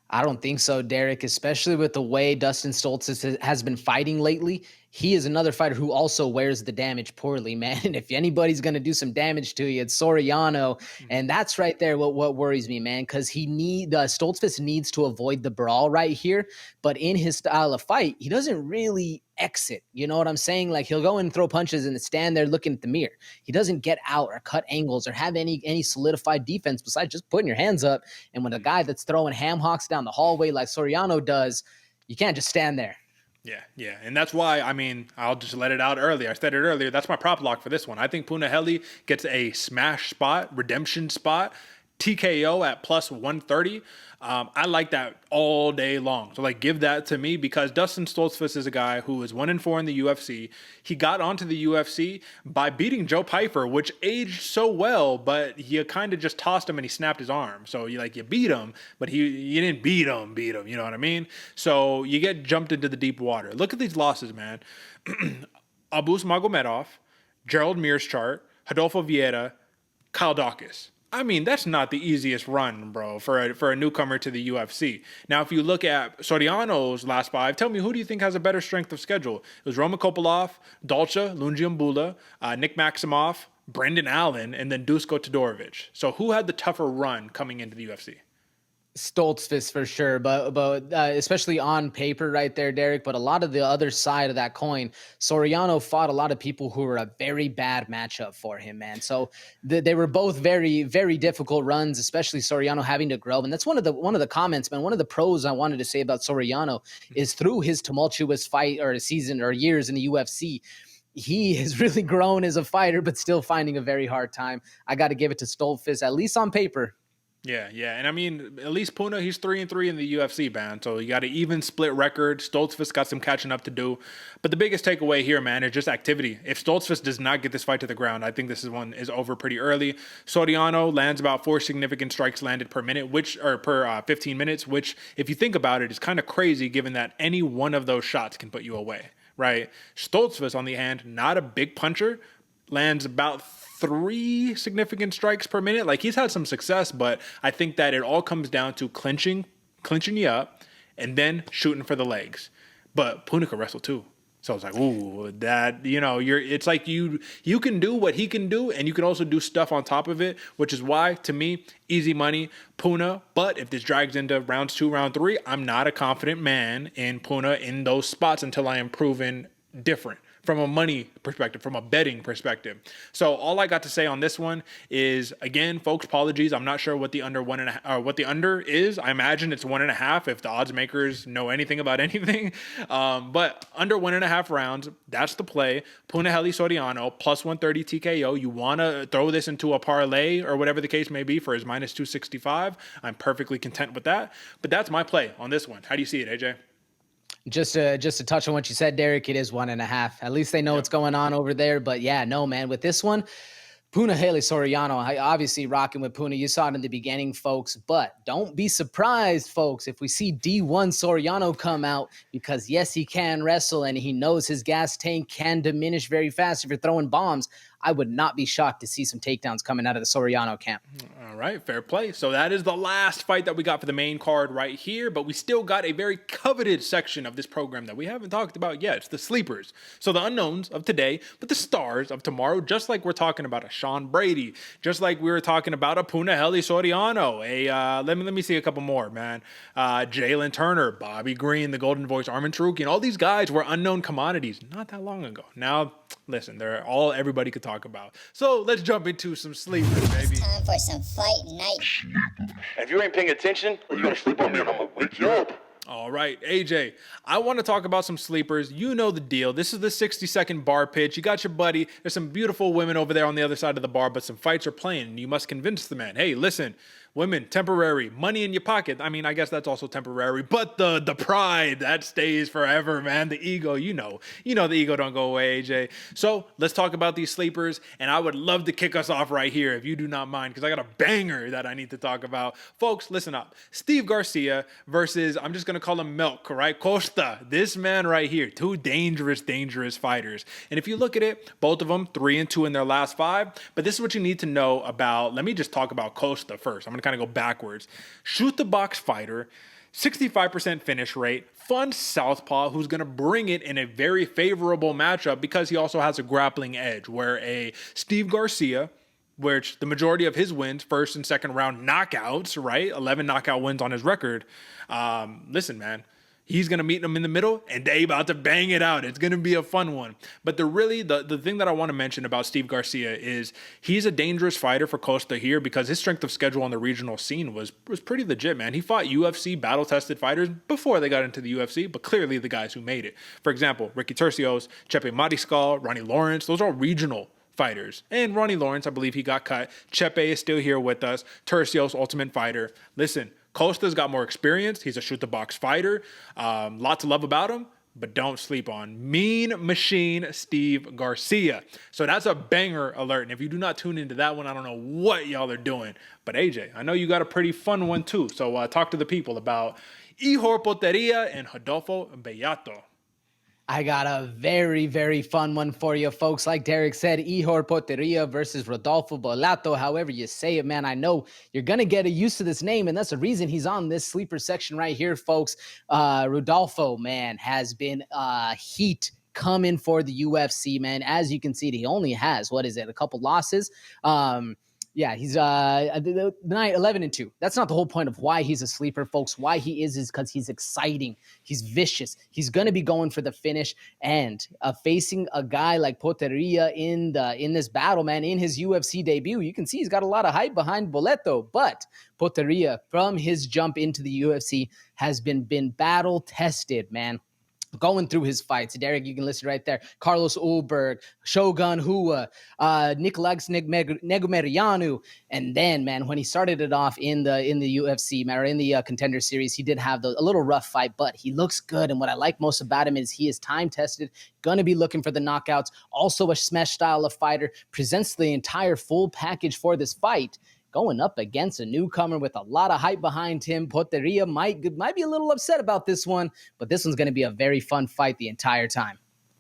I don't think so, Derek, especially with the way Dustin Stoltzfus has been fighting lately. He is another fighter who also wears the damage poorly, man. And if anybody's going to do some damage to you, it's Soriano. And that's right there what worries me, man, because Stoltzfus needs to avoid the brawl right here. But in his style of fight, he doesn't really exit. You know what I'm saying? He'll go and throw punches and stand there looking at the mirror. He doesn't get out or cut angles or have any solidified defense besides just putting your hands up. And when a guy that's throwing ham hocks down the hallway like Soriano does, you can't just stand there. Yeah. And that's why, I'll just let it out earlier. I said it earlier. That's my prop lock for this one. I think Beneil gets a smash spot, redemption spot, TKO at plus 130. I like that all day long. So like, give that to me, because Dustin Stoltzfus is a guy who is 1-4 in the UFC. He got onto the UFC by beating Joe Pyfer, which aged so well, but you kind of just tossed him and he snapped his arm. So you beat him, but you didn't beat him. You know what I mean? So you get jumped into the deep water. Look at these losses, man. Abus Magomedov, Gerald Mearschart, Rodolfo Vieira, Kyle Dawkins. I mean, that's not the easiest run, bro, for a newcomer to the UFC. Now, if you look at Soriano's last 5, tell me, who do you think has a better strength of schedule? It was Roman Kopylov, Dolce, Lungiambula, Nick Maximoff, Brendan Allen, and then Dusko Todorovic. So who had the tougher run coming into the UFC? Stoltzfus for sure, but especially on paper right there, Derek. But a lot of the other side of that coin, Soriano fought a lot of people who were a very bad matchup for him, man. So they were both very, very difficult runs, especially Soriano having to grow. And that's one of the comments, man. One of the pros I wanted to say about Soriano is through his tumultuous fight or season or years in the UFC, he has really grown as a fighter, but still finding a very hard time. I got to give it to Stoltzfus, at least on paper. Yeah. And I mean, at least Puna, he's 3-3 in the UFC, man. So you got an even split record. Stoltzfus got some catching up to do. But the biggest takeaway here, man, is just activity. If Stoltzfus does not get this fight to the ground, I think this one is over pretty early. Soriano lands about 4 significant strikes landed per minute, per 15 minutes, which, if you think about it, is kind of crazy given that any one of those shots can put you away, right? Stoltzfus, on the hand, not a big puncher, lands about 3 significant strikes per minute. Like, he's had some success, but I think that it all comes down to clinching you up and then shooting for the legs. But Puna can wrestle too. So it's like, ooh, that, it's like you can do what he can do, and you can also do stuff on top of it, which is why, to me, easy money, Puna. But if this drags into rounds 2, round 3, I'm not a confident man in Puna in those spots until I am proven different from a money perspective, from a betting perspective. So all I got to say on this one is, again, folks, apologies. I'm not sure what the under 1.5 or what the under is. I imagine it's 1.5 if the odds makers know anything about anything. But under 1.5 rounds, that's the play. Punahele Soriano plus 130 TKO. You want to throw this into a parlay or whatever the case may be for his minus 265. I'm perfectly content with that. But that's my play on this one. How do you see it, AJ? Just to touch on what you said, Derek, it is 1.5. At least they know what's going on over there. But yeah, no, man, with this one, Punahele Soriano, obviously rocking with Puna. You saw it in the beginning, folks. But don't be surprised, folks, if we see D1 Soriano come out, because yes, he can wrestle and he knows his gas tank can diminish very fast if you're throwing bombs. I would not be shocked to see some takedowns coming out of the Soriano camp. All right, fair play. So that is the last fight that we got for the main card right here, but we still got a very coveted section of this program that we haven't talked about yet. It's the sleepers. So the unknowns of today, but the stars of tomorrow, just like we're talking about a Sean Brady, just like we were talking about a Punahele Soriano, let me see a couple more, man. Jalen Turner, Bobby Green, the Golden Voice, Arman Tsarukyan, all these guys were unknown commodities not that long ago. Now, listen, they're all everybody could talk about. So let's jump into some sleepers, baby. It's time for some fight night. And if you ain't paying attention, you're gonna sleep on me and I'm gonna wake you up. All right, AJ, I want to talk about some sleepers. You know the deal. This is the 60-second bar pitch. You got your buddy. There's some beautiful women over there on the other side of the bar, but some fights are playing, and you must convince the man, hey, listen, women, temporary, money in your pocket. I mean, I guess that's also temporary, but the pride, that stays forever, man. The ego, you know the ego don't go away, AJ. So let's talk about these sleepers, and I would love to kick us off right here if you do not mind, because I got a banger that I need to talk about. Folks, listen up. Steve Garcia versus, I'm just going to call him Milk, right? Costa. This man right here. 2 dangerous fighters. And if you look at it, both of them 3-2 in their last 5. But this is what you need to know about. Let me just talk about Costa first. I'm going to kind of go backwards. Shoot the box fighter, 65% finish rate, fun southpaw who's going to bring it in a very favorable matchup because he also has a grappling edge, where a Steve Garcia, which the majority of his wins, first and second round knockouts, right? 11 knockout wins on his record. Listen, man, he's going to meet them in the middle, and they about to bang it out. It's going to be a fun one. But the thing that I want to mention about Steve Garcia is he's a dangerous fighter for Costa here because his strength of schedule on the regional scene was pretty legit, man. He fought UFC battle-tested fighters before they got into the UFC, but clearly the guys who made it. For example, Ricky Tercios, Chepe Mariscal, Ronnie Lawrence, those are all regional fighters. And Ronnie Lawrence, I believe he got cut. Chepe is still here with us. Tercios, Ultimate Fighter. Listen, Costa's got more experience. He's a shoot-the-box fighter. Lot to love about him. But don't sleep on Mean Machine Steve Garcia. So that's a banger alert. And if you do not tune into that one, I don't know what y'all are doing. But AJ, I know you got a pretty fun one too. So talk to the people about Ihor Potteria and Rodolfo Bellato. I got a very, very fun one for you, folks. Like Derick said, Ihor Potteria versus Rodolfo Bellato. However you say it, man, I know you're going to get used to this name, and that's the reason he's on this sleeper section right here, folks. Rodolfo, man, has been heat coming for the UFC, man. As you can see, he only has, a couple losses. Yeah, he's the night 11-2. That's not the whole point of why he's a sleeper, folks. Why he is because he's exciting. He's vicious. He's going to be going for the finish, and facing a guy like Potteria in this battle, man, in his UFC debut, you can see he's got a lot of hype behind Boleto. But Potteria, from his jump into the UFC, has been battle tested, man. Going through his fights, Derick, you can listen right there. Carlos Ulberg, Shogun Hua, Nicolas Negumerianu, and then, man, when he started it off in the UFC, man, or in the Contender Series, he did have a little rough fight, but he looks good. And what I like most about him is he is time tested, gonna be looking for the knockouts. Also, a smash style of fighter, presents the entire full package for this fight. Going up against a newcomer with a lot of hype behind him. Potteria might be a little upset about this one, but this one's going to be a very fun fight the entire time.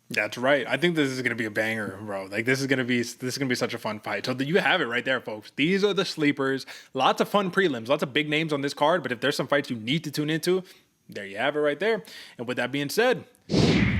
That's right. I think this is going to be a banger, bro. Like this is going to be such a fun fight. So you have it right there, folks. These are the sleepers. Lots of fun prelims, lots of big names on this card, but if there's some fights you need to tune into, there you have it right there. And with that being said,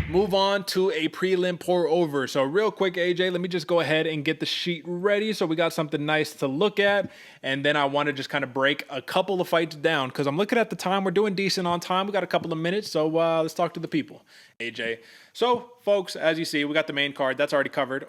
move on to a prelim pour over. So real quick, AJ, let me just go ahead and get the sheet ready so we got something nice to look at. And then I want to just kind of break a couple of fights down because I'm looking at the time. We're doing decent on time. We got a couple of minutes, so let's talk to the people. AJ. So, folks, as you see, we got the main card. That's already covered.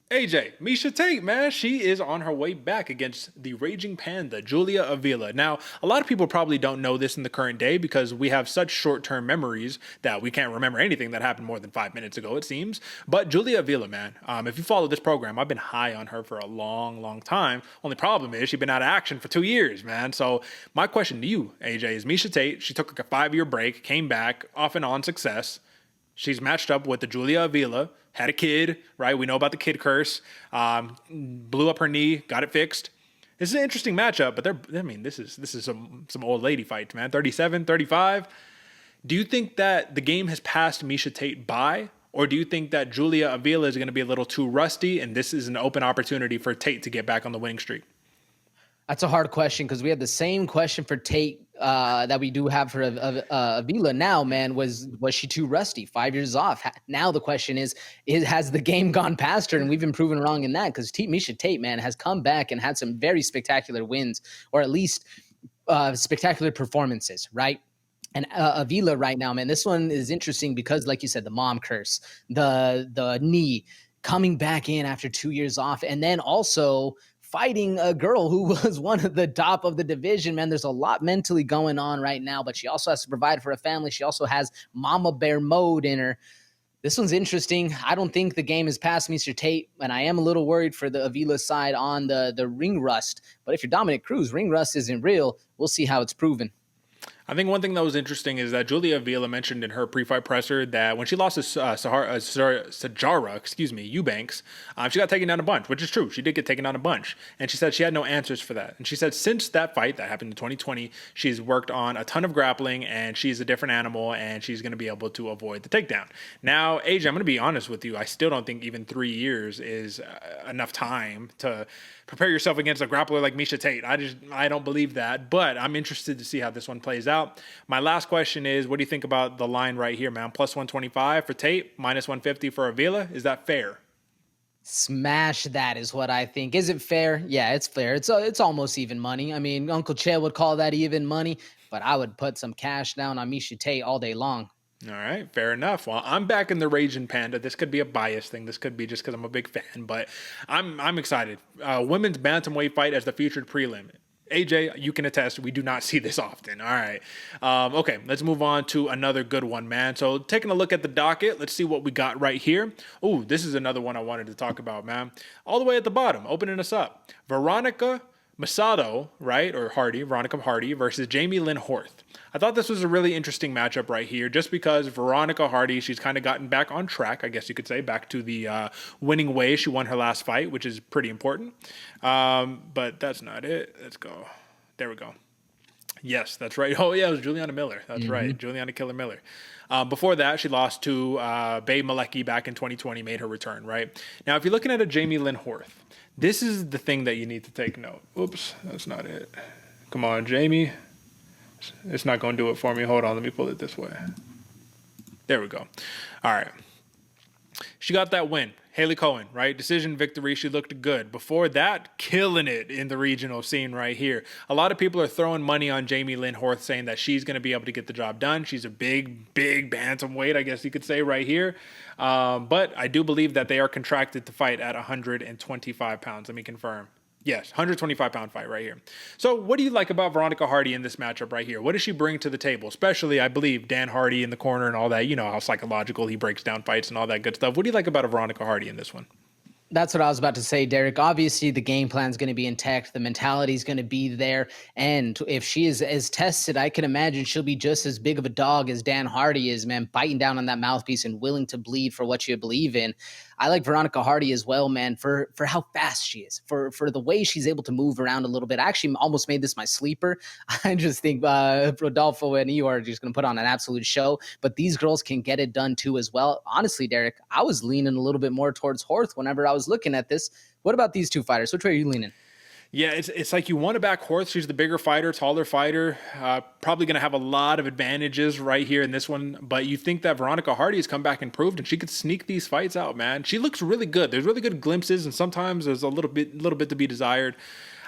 AJ, Miesha Tate, man, she is on her way back against the Raging Panda, Julia Avila. Now, a lot of people probably don't know this in the current day because we have such short-term memories that we can't remember anything that happened more than 5 minutes ago, it seems. But Julia Avila, man, if you follow this program, I've been high on her for a long, long time. Only problem is she's been out of action for 2 years, man. So my question to you, AJ, is Miesha Tate, she took like a 5-year break, came back, off and on success. She's matched up with the Julia Avila, had a kid, right? We know about the kid curse. Blew up her knee, got it fixed. This is an interesting matchup, but this is some old lady fights, man. 37, 35. Do you think that the game has passed Miesha Tate by, or do you think that Julia Avila is going to be a little too rusty, and this is an open opportunity for Tate to get back on the winning streak? That's a hard question because we had the same question for Tate that we do have for Avila now, man. Was she too rusty? 5 years off. Now the question is has the game gone past her? And we've been proven wrong in that because Miesha Tate, man, has come back and had some very spectacular wins, or at least spectacular performances, right? And Avila right now, man, this one is interesting because, like you said, the mom curse, the knee, coming back in after 2 years off, and then also fighting a girl who was one of the top of the division, man. There's a lot mentally going on right now, but she also has to provide for a family. She also has mama bear mode in her. This one's interesting. I don't think the game is past Mr. Tate, and I am a little worried for the Avila side on the ring rust. But if you're Dominic Cruz, ring rust isn't real. We'll see how it's proven. I think one thing that was interesting is that Julia Avila mentioned in her pre-fight presser that when she lost to Sajara, Eubanks, she got taken down a bunch, which is true. She did get taken down a bunch. And she said she had no answers for that. And she said since that fight that happened in 2020, she's worked on a ton of grappling and she's a different animal and she's going to be able to avoid the takedown. Now, AJ, I'm going to be honest with you. I still don't think even 3 years is enough time to prepare yourself against a grappler like Miesha Tate. I don't believe that, but I'm interested to see how this one plays out. My last question is, what do you think about the line right here, man? Plus 125 for Tate, minus 150 for Avila. Is that fair? Smash that is what I think. Is it fair? Yeah, it's fair. It's almost even money. I mean, Uncle Che would call that even money, but I would put some cash down on Miesha Tate all day long. All right, fair enough. Well, I'm back in the Raging Panda. This could be a bias thing. This could be just because I'm a big fan, but I'm excited. Women's bantamweight fight as the featured prelim. AJ, you can attest, we do not see this often. All right. Okay, let's move on to another good one, man. So taking a look at the docket, let's see what we got right here. Oh, this is another one I wanted to talk about, man. All the way at the bottom, opening us up. Veronica Macedo, right, or Hardy, Veronica Hardy versus Jamey-Lyn Horth. I thought this was a really interesting matchup right here, just because Veronica Hardy, she's kind of gotten back on track, I guess you could say, back to the winning way. She won her last fight, which is pretty important. But that's not it. Let's go. There we go. Yes, that's right. Oh, yeah, it was Juliana Miller. That's right, Juliana Killer Miller. Before that, she lost to Bay Malecki back in 2020, made her return, right? Now, if you're looking at a Jamey-Lyn Horth, this is the thing that you need to take note. Oops, that's not it. Come on, Jamie. It's not going to do it for me. Hold on, let me pull it this way. There we go. All right. She got that win. Haley Cohen, right? Decision victory. She looked good. Before that, killing it in the regional scene right here. A lot of people are throwing money on Jamey-Lyn Horth, saying that she's going to be able to get the job done. She's a big bantamweight, I guess you could say, right here. But I do believe that they are contracted to fight at 125 pounds. Let me confirm. Yes, 125-pound fight right here. So what do you like about Veronica Hardy in this matchup right here? What does she bring to the table? Especially, I believe, Dan Hardy in the corner and all that. You know how psychological he breaks down fights and all that good stuff. What do you like about a Veronica Hardy in this one? That's what I was about to say, Derek. Obviously, the game plan is going to be intact. The mentality is going to be there. And if she is as tested, I can imagine she'll be just as big of a dog as Dan Hardy is, man, biting down on that mouthpiece and willing to bleed for what you believe in. I like Veronica Hardy as well, man, for how fast she is, for the way she's able to move around a little bit. I actually almost made this my sleeper. I just think Rodolfo and you are just going to put on an absolute show, but these girls can get it done too as well. Honestly, Derek, I was leaning a little bit more towards Horth whenever I was looking at this. What about these two fighters? Which way are you leaning? Yeah, it's like you want to back Horth. She's the bigger fighter, taller fighter, probably going to have a lot of advantages right here in this one. But you think that Veronica Hardy has come back and proved, and she could sneak these fights out, man. She looks really good. There's really good glimpses, and sometimes there's a little bit to be desired.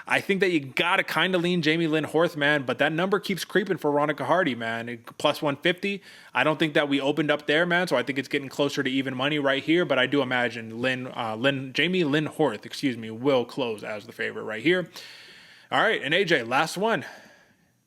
I think that you got to kind of lean Jamey-Lyn Horth, man, but that number keeps creeping for Veronica Hardy, man. Plus 150. I don't think that we opened up there, man, so I think it's getting closer to even money right here, but I do imagine Jamey-Lyn Horth, will close as the favorite right here. All right, and AJ, last one.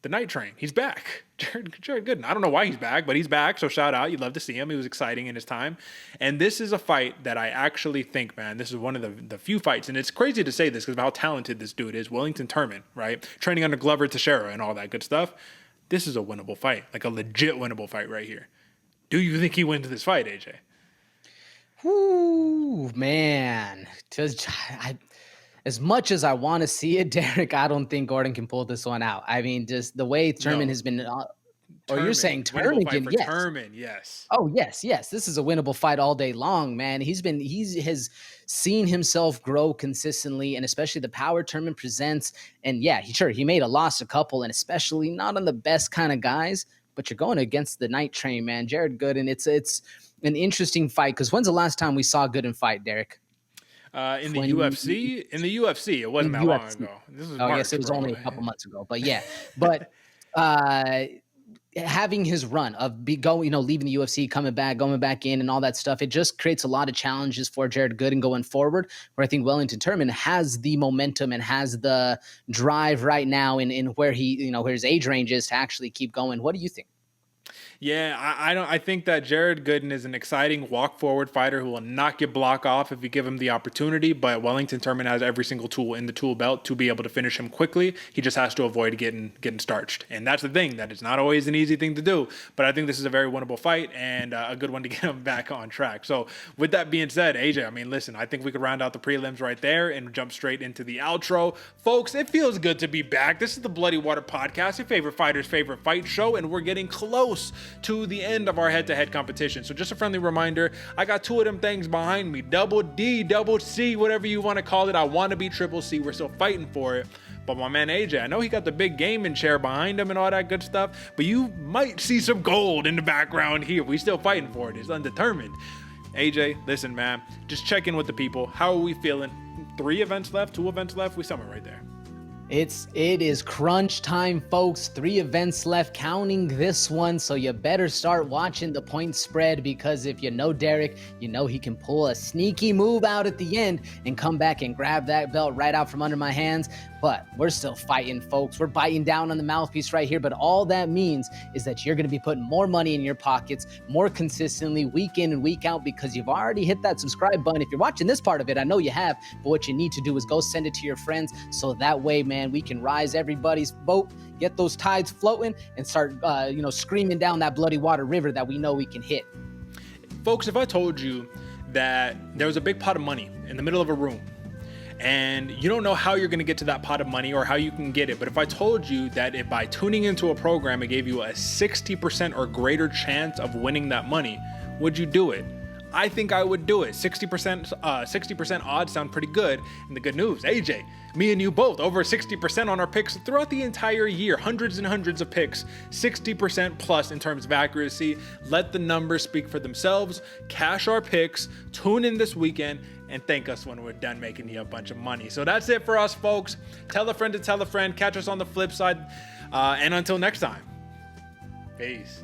The Night Train. He's back. Jared Gooden. I don't know why he's back, but he's back, so shout out. You'd love to see him. He was exciting in his time. And this is a fight that I actually think, man, this is one of the few fights, and it's crazy to say this because of how talented this dude is, Wellington Turman, right? Training under Glover Teixeira and all that good stuff. This is a winnable fight, like a legit winnable fight right here. Do you think he wins this fight, AJ? Ooh, man. As much as I want to see it, Derek, I don't think Gordon can pull this one out. I mean, just the way Turman has been, or you're saying Turman can, yes. Turman, yes. Oh, yes. This is a winnable fight all day long, man. He has seen himself grow consistently, and especially the power Turman presents. And yeah, he made a couple, and especially not on the best kind of guys, but you're going against the Night Train, man. Jared Gooden, it's an interesting fight, because when's the last time we saw Gooden fight, Derek? In the UFC, it wasn't that long ago. This was March, I guess it was only a couple months ago, but yeah. But having his run of leaving the UFC, coming back in, and all that stuff, it just creates a lot of challenges for Jared Gooden going forward. Where I think Wellington Turman has the momentum and has the drive right now in where where his age range is to actually keep going. What do you think? Yeah, I think that Jared Gooden is an exciting walk-forward fighter who will knock your block off if you give him the opportunity, but Wellington Turman has every single tool in the tool belt to be able to finish him quickly. He just has to avoid getting starched. And that's the thing, that it's not always an easy thing to do, but I think this is a very winnable fight and a good one to get him back on track. So with that being said, AJ, I mean, listen, I think we could round out the prelims right there and jump straight into the outro. Folks, it feels good to be back. This is the Bloody Water Podcast, your favorite fighter's favorite fight show, and we're getting close to the end of our head-to-head competition. So just a friendly reminder, I got two of them things behind me, double D, double C, whatever you want to call it. I want to be triple C. We're still fighting for it. But my man AJ, I know he got the big gaming chair behind him and all that good stuff, but you might see some gold in the background here. We still fighting for it. It's undetermined. AJ, listen, man, just check in with the people. How are we feeling? 3 events left, 2 events left? We somewhere right there. It is crunch time, folks. 3 events left, counting this one. So you better start watching the point spread, because if you know Derick, you know he can pull a sneaky move out at the end and come back and grab that belt right out from under my hands. But we're still fighting, folks. We're biting down on the mouthpiece right here. But all that means is that you're going to be putting more money in your pockets more consistently week in and week out, because you've already hit that subscribe button. If you're watching this part of it, I know you have, but what you need to do is go send it to your friends, so that way, man, we can rise everybody's boat, get those tides floating, and start, screaming down that bloody water river that we know we can hit. Folks, if I told you that there was a big pot of money in the middle of a room, and you don't know how you're going to get to that pot of money or how you can get it, but if I told you that if by tuning into a program, it gave you a 60% or greater chance of winning that money, would you do it? I think I would do it. 60% odds sound pretty good. And the good news, AJ, me and you both, over 60% on our picks throughout the entire year. Hundreds and hundreds of picks, 60% plus in terms of accuracy. Let the numbers speak for themselves. Cash our picks. Tune in this weekend and thank us when we're done making you a bunch of money. So that's it for us, folks. Tell a friend to tell a friend. Catch us on the flip side. And until next time, peace.